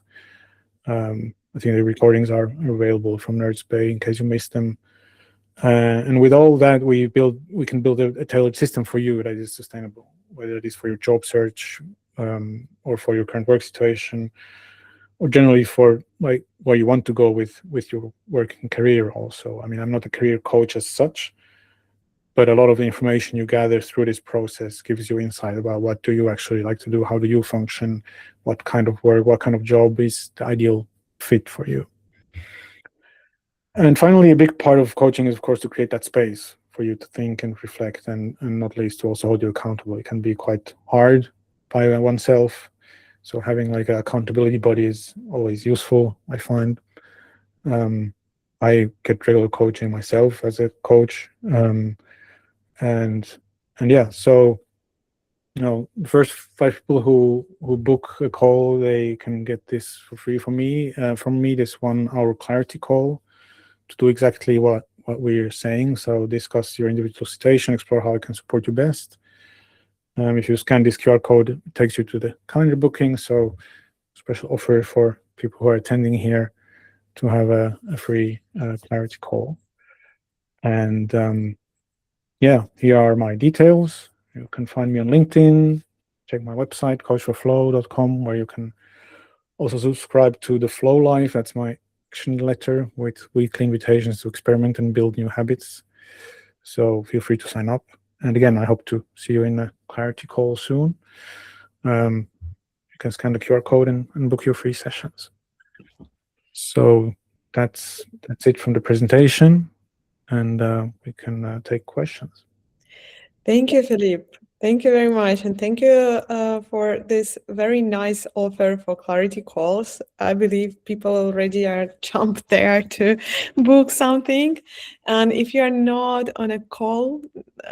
I think the recordings are available from Nerds Bay in case you missed them. And with all that, we can build a tailored system for you that is sustainable, whether it is for your job search or for your current work situation, or generally for like where you want to go with your working career also. I mean, I'm not a career coach as such, but a lot of the information you gather through this process gives you insight about what do you actually like to do, how do you function, what kind of work, what kind of job is the ideal fit for you. And finally, a big part of coaching is, of course, to create that space for you to think and reflect, and not least to also hold you accountable. It can be quite hard by oneself, so having like an accountability body is always useful, I find. I get regular coaching myself as a coach, and yeah. So, you know, the first 5 people who book a call, they can get this for free from me. This 1-hour clarity call to do exactly what we're saying. So discuss your individual situation, explore how I can support you best. If you scan this QR code, it takes you to the calendar booking. So special offer for people who are attending here to have a free clarity call. And yeah, here are my details. You can find me on LinkedIn, check my website, coachforflow.com, where you can also subscribe to the Flow Life. That's my action letter with weekly invitations to experiment and build new habits. So feel free to sign up. And again, I hope to see you in a clarity call soon. You can scan the QR code and book your free sessions. So that's it from the presentation, and we can take questions. Thank you, Philippe. Thank you very much. And thank you for this very nice offer for clarity calls. I believe people already are jumped there to book something. And if you're not on a call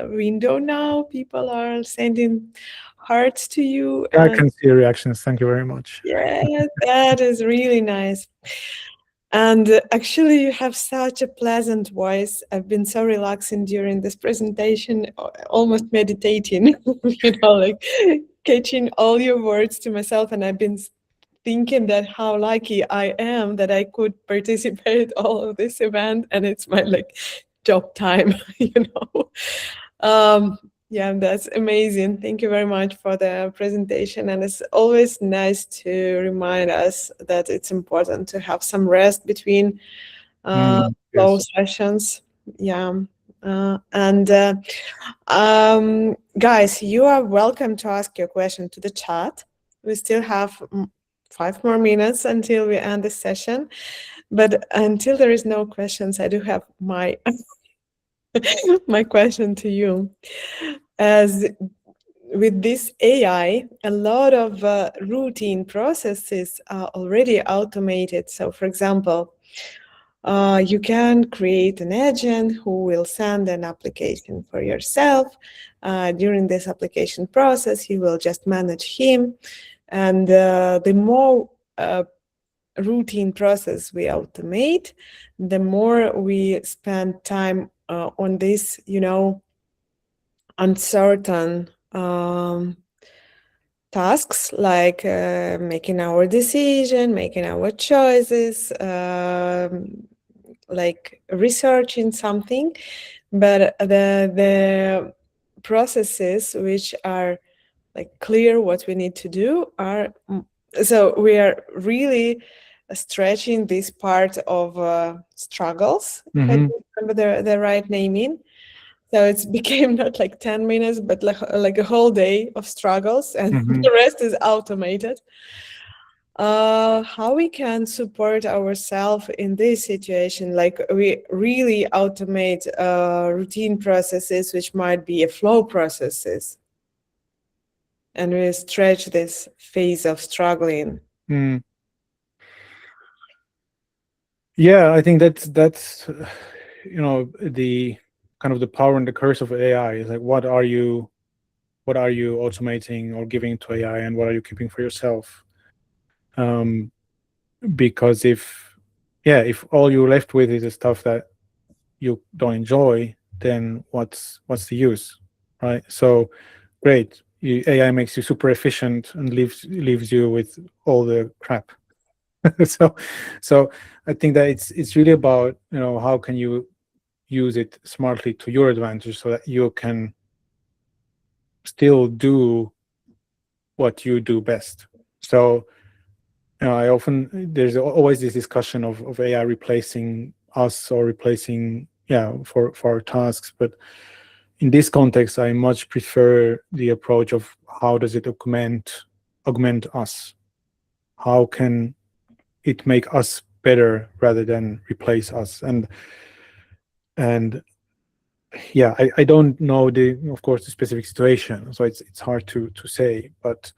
window now, people are sending hearts to you. I can see your reactions. Thank you very much. Yeah, that is really nice. And actually, you have such a pleasant voice. I've been so relaxing during this presentation, almost meditating, like catching all your words to myself. And I've been thinking that how lucky I am that I could participate all of this event, and it's my job time, Yeah, that's amazing. Thank you very much for the presentation. And it's always nice to remind us that it's important to have some rest between flow sessions. Yeah. Guys, you are welcome to ask your question to the chat. We still have 5 more minutes until we end the session. But until there is no questions, I do have my my question to you. As with this AI, a lot of routine processes are already automated. So, for example, you can create an agent who will send an application for yourself. During this application process, you will just manage him. And the more routine process we automate, the more we spend time on this, uncertain tasks like making our decision, making our choices, like researching something. But the processes which are like clear what we need to do are, so we are really stretching this part of struggles, if I remember the right naming. So it's became not like 10 minutes, but like a whole day of struggles, and the rest is automated. how we can support ourselves in this situation, like we really automate routine processes which might be a flow processes, and we stretch this phase of struggling. Yeah, I think that's the kind of the power and the curse of AI is like what are you automating or giving to AI, and what are you keeping for yourself? Because if all you're left with is the stuff that you don't enjoy, then what's the use, right? So great, AI makes you super efficient and leaves you with all the crap. so I think that it's really about how can you use it smartly to your advantage so that you can still do what you do best. So I often there's always this discussion of AI replacing us or replacing for our tasks, but in this context I much prefer the approach of how does it augment us, how can it make us better rather than replace us. And yeah, I don't know of course the specific situation, so it's hard to say, but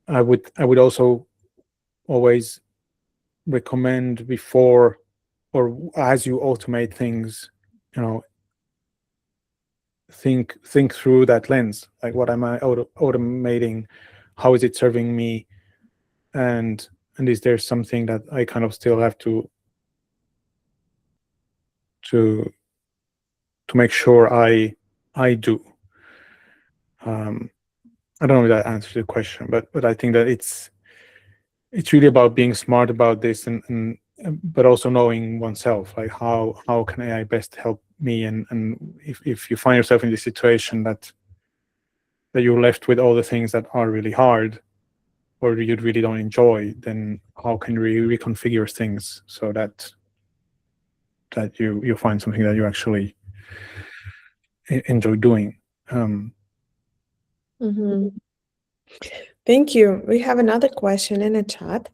I would also always recommend before or as you automate things, think through that lens, like what am I automating, how is it serving me, and is there something that I kind of still have to make sure I do. I don't know if that answers the question, but I think that it's really about being smart about this, and but also knowing oneself, like how can AI best help me, and if you find yourself in this situation that you're left with all the things that are really hard or you really don't enjoy, then how can you reconfigure things so that you find something that you actually enjoy doing. Thank you. We have another question in the chat.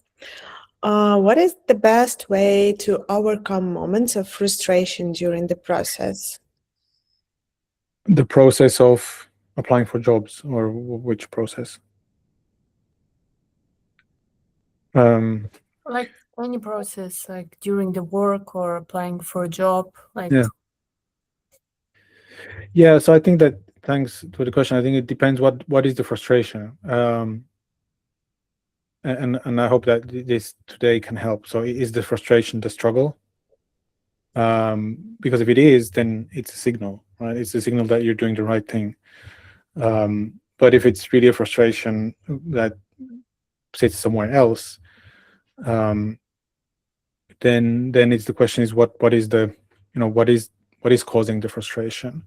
What is the best way to overcome moments of frustration during the process? The process of applying for jobs, or which process? Like any process, like during the work or applying for a job, like yeah. So I think that, thanks to the question, I think it depends what is the frustration, and I hope that this today can help. So is the frustration the struggle? Because if it is, then it's a signal, right? It's a signal that you're doing the right thing. But if it's really a frustration that sits somewhere else, then it's the question is what is the what is causing the frustration.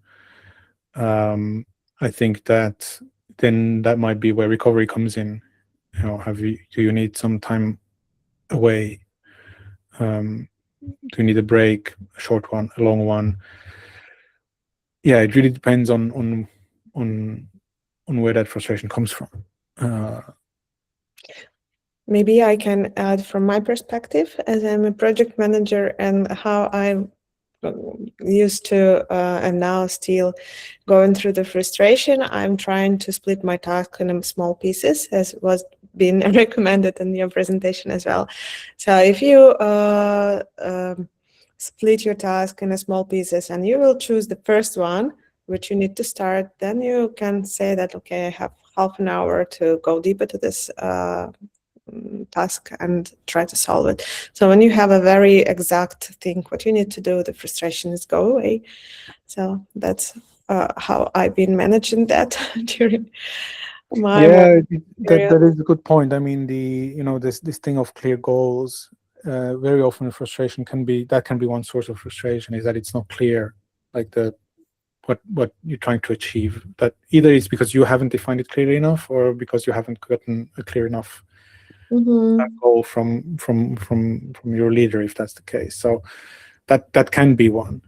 I think that then that might be where recovery comes in. Do you need some time away? Do you need a break, a short one, a long one? Yeah, it really depends on where that frustration comes from. Maybe I can add from my perspective, as I'm a project manager, and how I used to and now still going through the frustration. I'm trying to split my task in small pieces, as was been recommended in your presentation as well. So if you split your task in small pieces and you will choose the first one which you need to start, then you can say that, okay, I have half an hour to go deeper to this task and try to solve it. So when you have a very exact thing what you need to do, the frustrations go away. So that's how I've been managing that during my that is a good point. I mean, this thing of clear goals, very often frustration can be one source of frustration, is that it's not clear, like what you're trying to achieve. That either it's because you haven't defined it clearly enough, or because you haven't gotten a clear enough goal from your leader, if that's the case. So that can be one,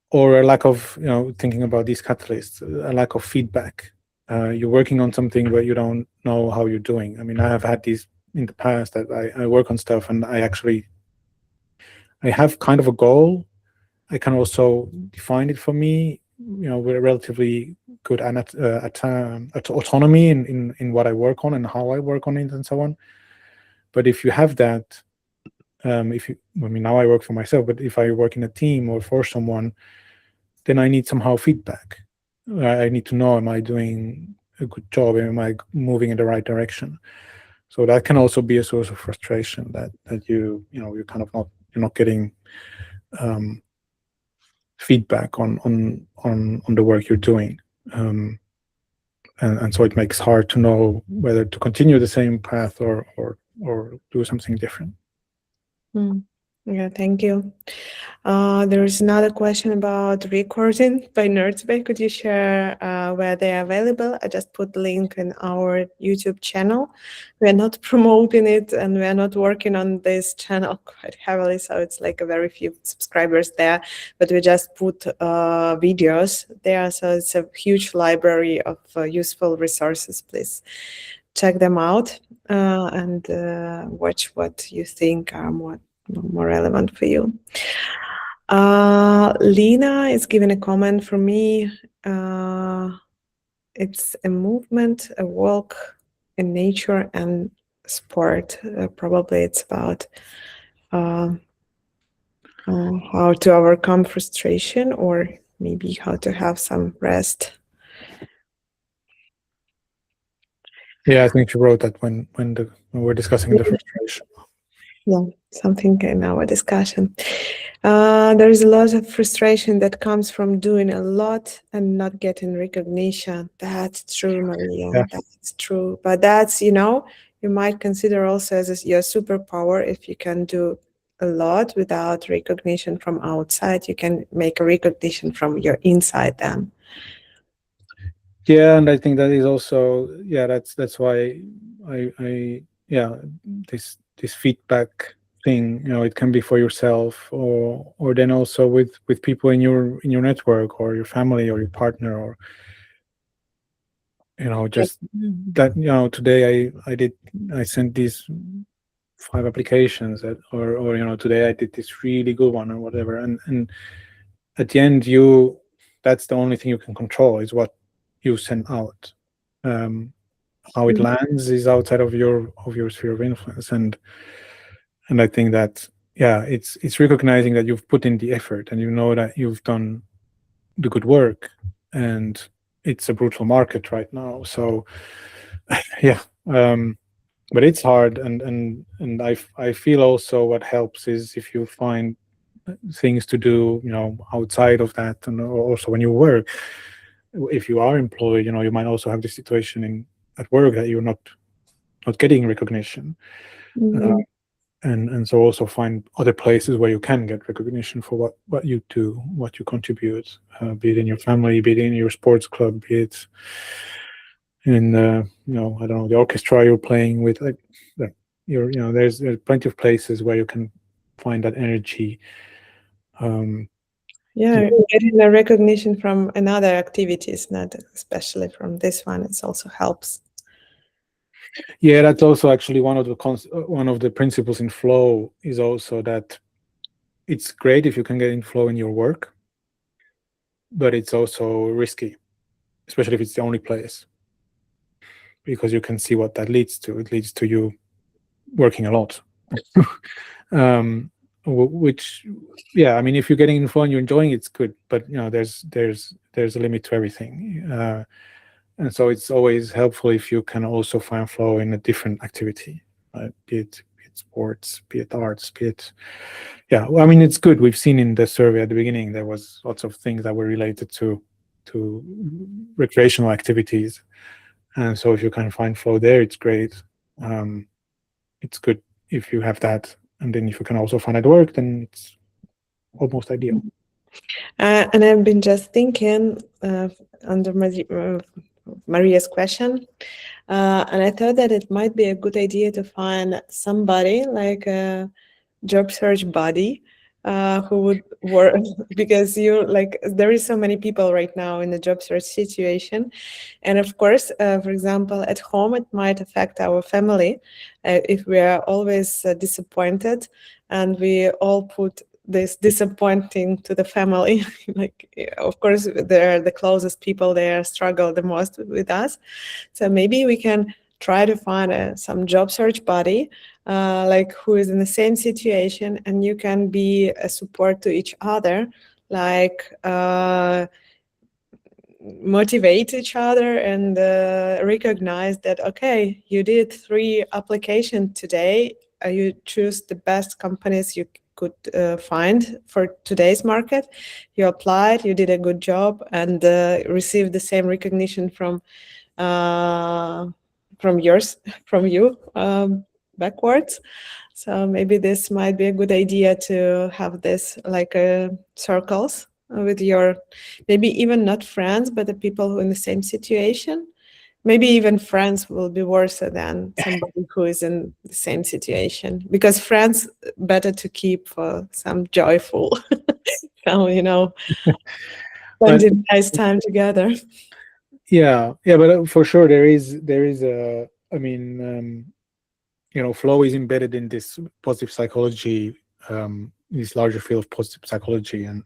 or a lack of thinking about these catalysts, a lack of feedback. you're working on something but you don't know how you're doing. I mean, I have had these in the past that I work on stuff and I have kind of a goal. I can also define it for me. We're relatively good at autonomy in what I work on and how I work on it and so on. But if you have that, I mean, now I work for myself, but if I work in a team or for someone, then I need somehow feedback. I need to know, am I doing a good job? Am I moving in the right direction? So that can also be a source of frustration that you're kind of not getting feedback on the work you're doing. And so it makes hard to know whether to continue the same path or do something different. Yeah, thank you. There is another question about recording by Nerdsby. Could you share where they are available? I just put the link in our YouTube channel. We are not promoting it and we are not working on this channel quite heavily, so it's like a very few subscribers there, but we just put videos there, so it's a huge library of useful resources. Please check them out and watch what you think are more relevant for you. Lena is giving a comment for me. It's a movement, a walk in nature and sport. Probably it's about how to overcome frustration or maybe how to have some rest. Yeah, I think you wrote that when we're discussing the frustration. Yeah, something in our discussion. There is a lot of frustration that comes from doing a lot and not getting recognition. That's true, Maria. Yeah. That's true. But that's, you might consider also as your superpower. If you can do a lot without recognition from outside, you can make a recognition from your inside then. Yeah, and I think that is also, that's why I this feedback thing, it can be for yourself or then also with people in your network or your family or your partner or just that today I sent these 5 applications or today I did this really good one or whatever, and at the end that's the only thing you can control is what you send out. How it lands is outside of your sphere of influence, and I think that it's recognizing that you've put in the effort and you know that you've done the good work, and it's a brutal market right now, so but it's hard, and I feel also what helps is if you find things to do outside of that, and also when you work, if you are employed, you might also have the situation at work that you're not getting recognition. And so also find other places where you can get recognition for what you do, what you contribute, be it in your family, be it in your sports club, be it in I don't know, the orchestra you're playing with. There's plenty of places where you can find that energy. Getting the recognition from another activities, not especially from this one, it also helps. Yeah, that's also actually one of the principles in flow is also that it's great if you can get in flow in your work, but it's also risky, especially if it's the only place, because you can see what that leads to. It leads to you working a lot. Which, I mean, if you're getting in flow and you're enjoying it, it's good, but there's a limit to everything. And so it's always helpful if you can also find flow in a different activity, right? Be it sports, be it arts, be it, I mean, it's good. We've seen in the survey at the beginning, there was lots of things that were related to recreational activities. And so if you can find flow there, it's great. It's good if you have that. And then if you can also find it work, then it's almost ideal. And I've been just thinking under Maria's question, and I thought that it might be a good idea to find somebody like a job search buddy who would work because there is so many people right now in the job search situation, and of course, for example, at home it might affect our family if we are always disappointed, and we all put this disappointing to the family. Of course, they're the closest people, they struggle the most with us. So maybe we can try to find some job search buddy who is in the same situation, and you can be a support to each other, motivate each other and recognize that, okay, you did 3 applications today, you choose the best companies you could find for today's market, you applied, you did a good job, and received the same recognition from you backwards. So maybe this might be a good idea to have this circles with your, maybe even not friends, but the people who are in the same situation. Maybe even friends will be worse than somebody who is in the same situation, because friends better to keep for some joyful, spending nice time together. Yeah, but for sure there is a, I mean, flow is embedded in this positive psychology, this larger field of positive psychology, and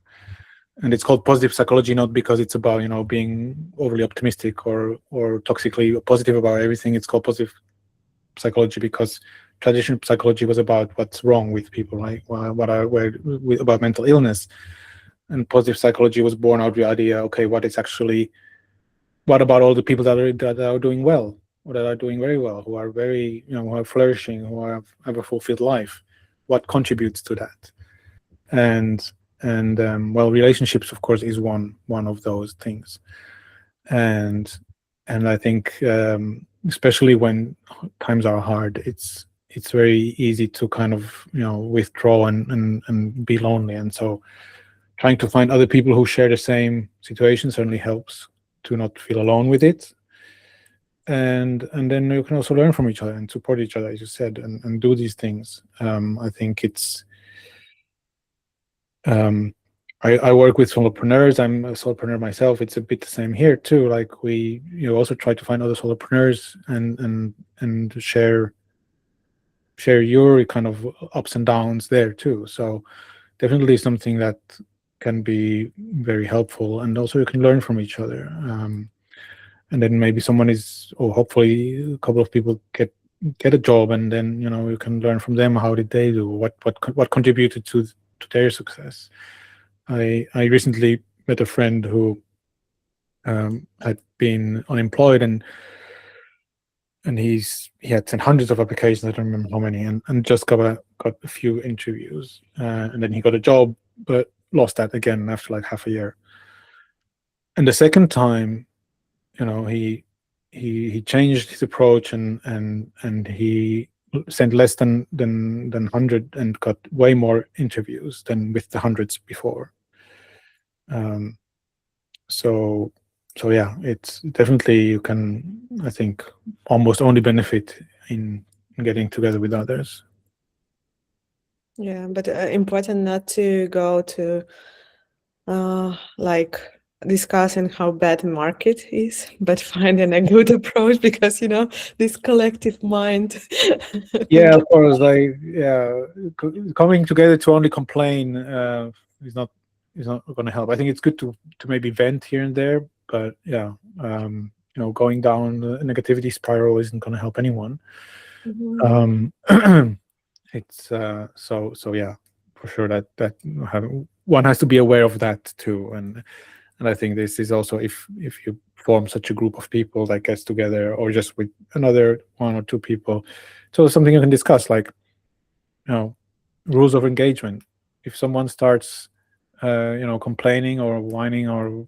it's called positive psychology not because it's about being overly optimistic or toxically positive about everything. It's called positive psychology because traditional psychology was about what's wrong with people, like about mental illness, and positive psychology was born out of the idea, okay, what about all the people that are doing well, or that are doing very well, who are very, who are flourishing, who have a fulfilled life? What contributes to that? And well, relationships, of course, is one of those things. And I think, especially when times are hard, it's very easy to kind of withdraw and be lonely. And so, trying to find other people who share the same situation certainly helps to not feel alone with it. And then you can also learn from each other and support each other, as you said, and do these things. I think it's I work with solopreneurs. I'm a solopreneur myself. It's a bit the same here too. Like we also try to find other solopreneurs and share your kind of ups and downs there too. So definitely something that can be very helpful, and also you can learn from each other. And then maybe someone is, or hopefully a couple of people get a job, and then you can learn from them. How did they do? What contributed to their success? I recently met a friend who had been unemployed, and he had sent hundreds of applications. I don't remember how many, and just got a few interviews, and then he got a job, but lost that again after like half a year. And the second time, he changed his approach, and he sent less than 100 and got way more interviews than with the hundreds before. So yeah, it's definitely, you can, I think, almost only benefit in getting together with others. Yeah, but important not to go to discussing how bad the market is, but finding a good approach, because this collective mind. Yeah, of course. Coming together to only complain is not going to help. I think it's good to maybe vent here and there, but yeah, going down the negativity spiral isn't going to help anyone. Mm-hmm. It's so yeah, for sure that one has to be aware of that too, and I think this is also, if you form such a group of people that gets together, or just with another 1 or 2 people, so something you can discuss, like rules of engagement. If someone starts complaining or whining or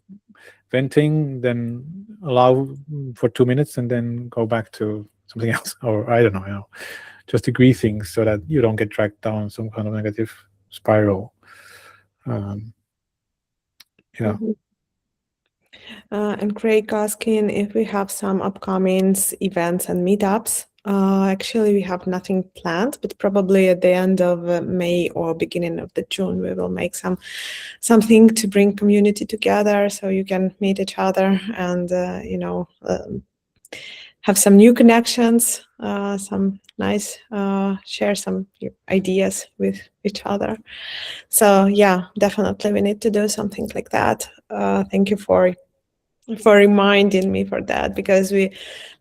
venting, then allow for 2 minutes and then go back to something else, or I don't know, just agree things so that you don't get dragged down some kind of negative spiral. Yeah. Mm-hmm. And Craig asking if we have some upcoming events and meetups Actually, we have nothing planned, but probably at the end of May or beginning of the June, we will make something to bring community together, so you can meet each other and have some new connections, some nice share some ideas with each other. So yeah, definitely we need to do something like that. Thank you for reminding me for that, because we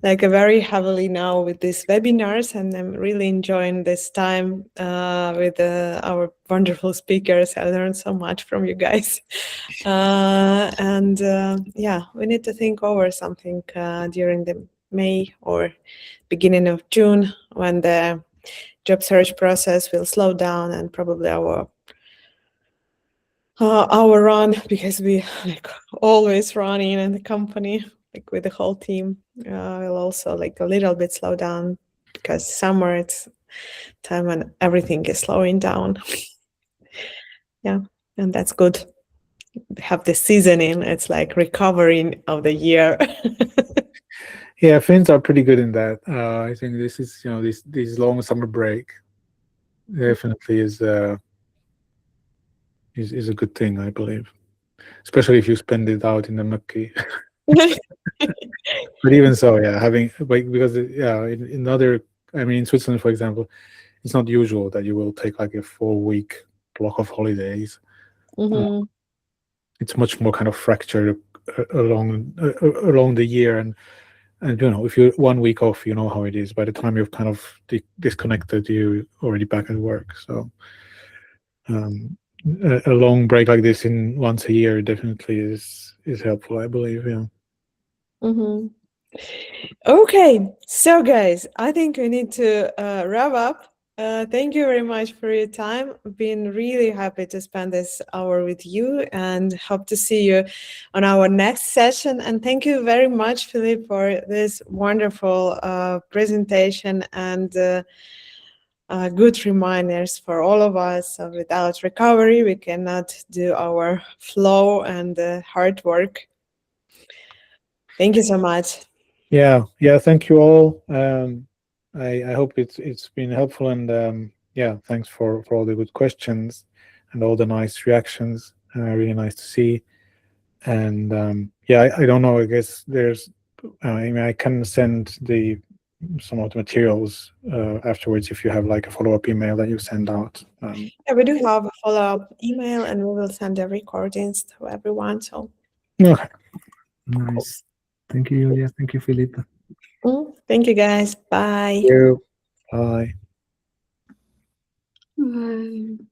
very heavily now with these webinars, and I'm really enjoying this time with our wonderful speakers. I learned so much from you guys. And yeah, we need to think over something during the May or beginning of June, when the job search process will slow down, and probably our run, because we always running in the company with the whole team, will also a little bit slow down, because summer it's time when everything is slowing down. Yeah, and that's good. Have the seasoning. It's like recovering of the year. Yeah, Finns are pretty good in that. I think this is, this long summer break definitely is a good thing, I believe, especially if you spend it out in the mökki. But even so, yeah, having because in other, I mean, in Switzerland, for example, it's not usual that you will take a 4-week block of holidays. Mhm. It's much more kind of fractured along the year, and if you're 1 week off, you know how it is. By the time you've kind of disconnected, you're already back at work. So a long break like this in once a year definitely is helpful, I believe. Yeah. Mm-hmm. Okay, so guys, I think we need to wrap up. Thank you very much for your time. I've been really happy to spend this hour with you, and hope to see you on our next session. And thank you very much, Philippe, for this wonderful presentation and good reminders for all of us. So without recovery, we cannot do our flow and hard work. Thank you so much. Yeah. Thank you all. I hope it's been helpful, and yeah, thanks for all the good questions and all the nice reactions. Really nice to see. And yeah, I don't know. I guess there's. I mean, I can send some of the materials afterwards if you have a follow-up email that you send out. Yeah, we do have a follow-up email, and we will send the recordings to everyone. So Okay. Nice. Thank you, Julia. Thank you, Philippe. thank you, guys. Bye. Thank you. Bye. Bye.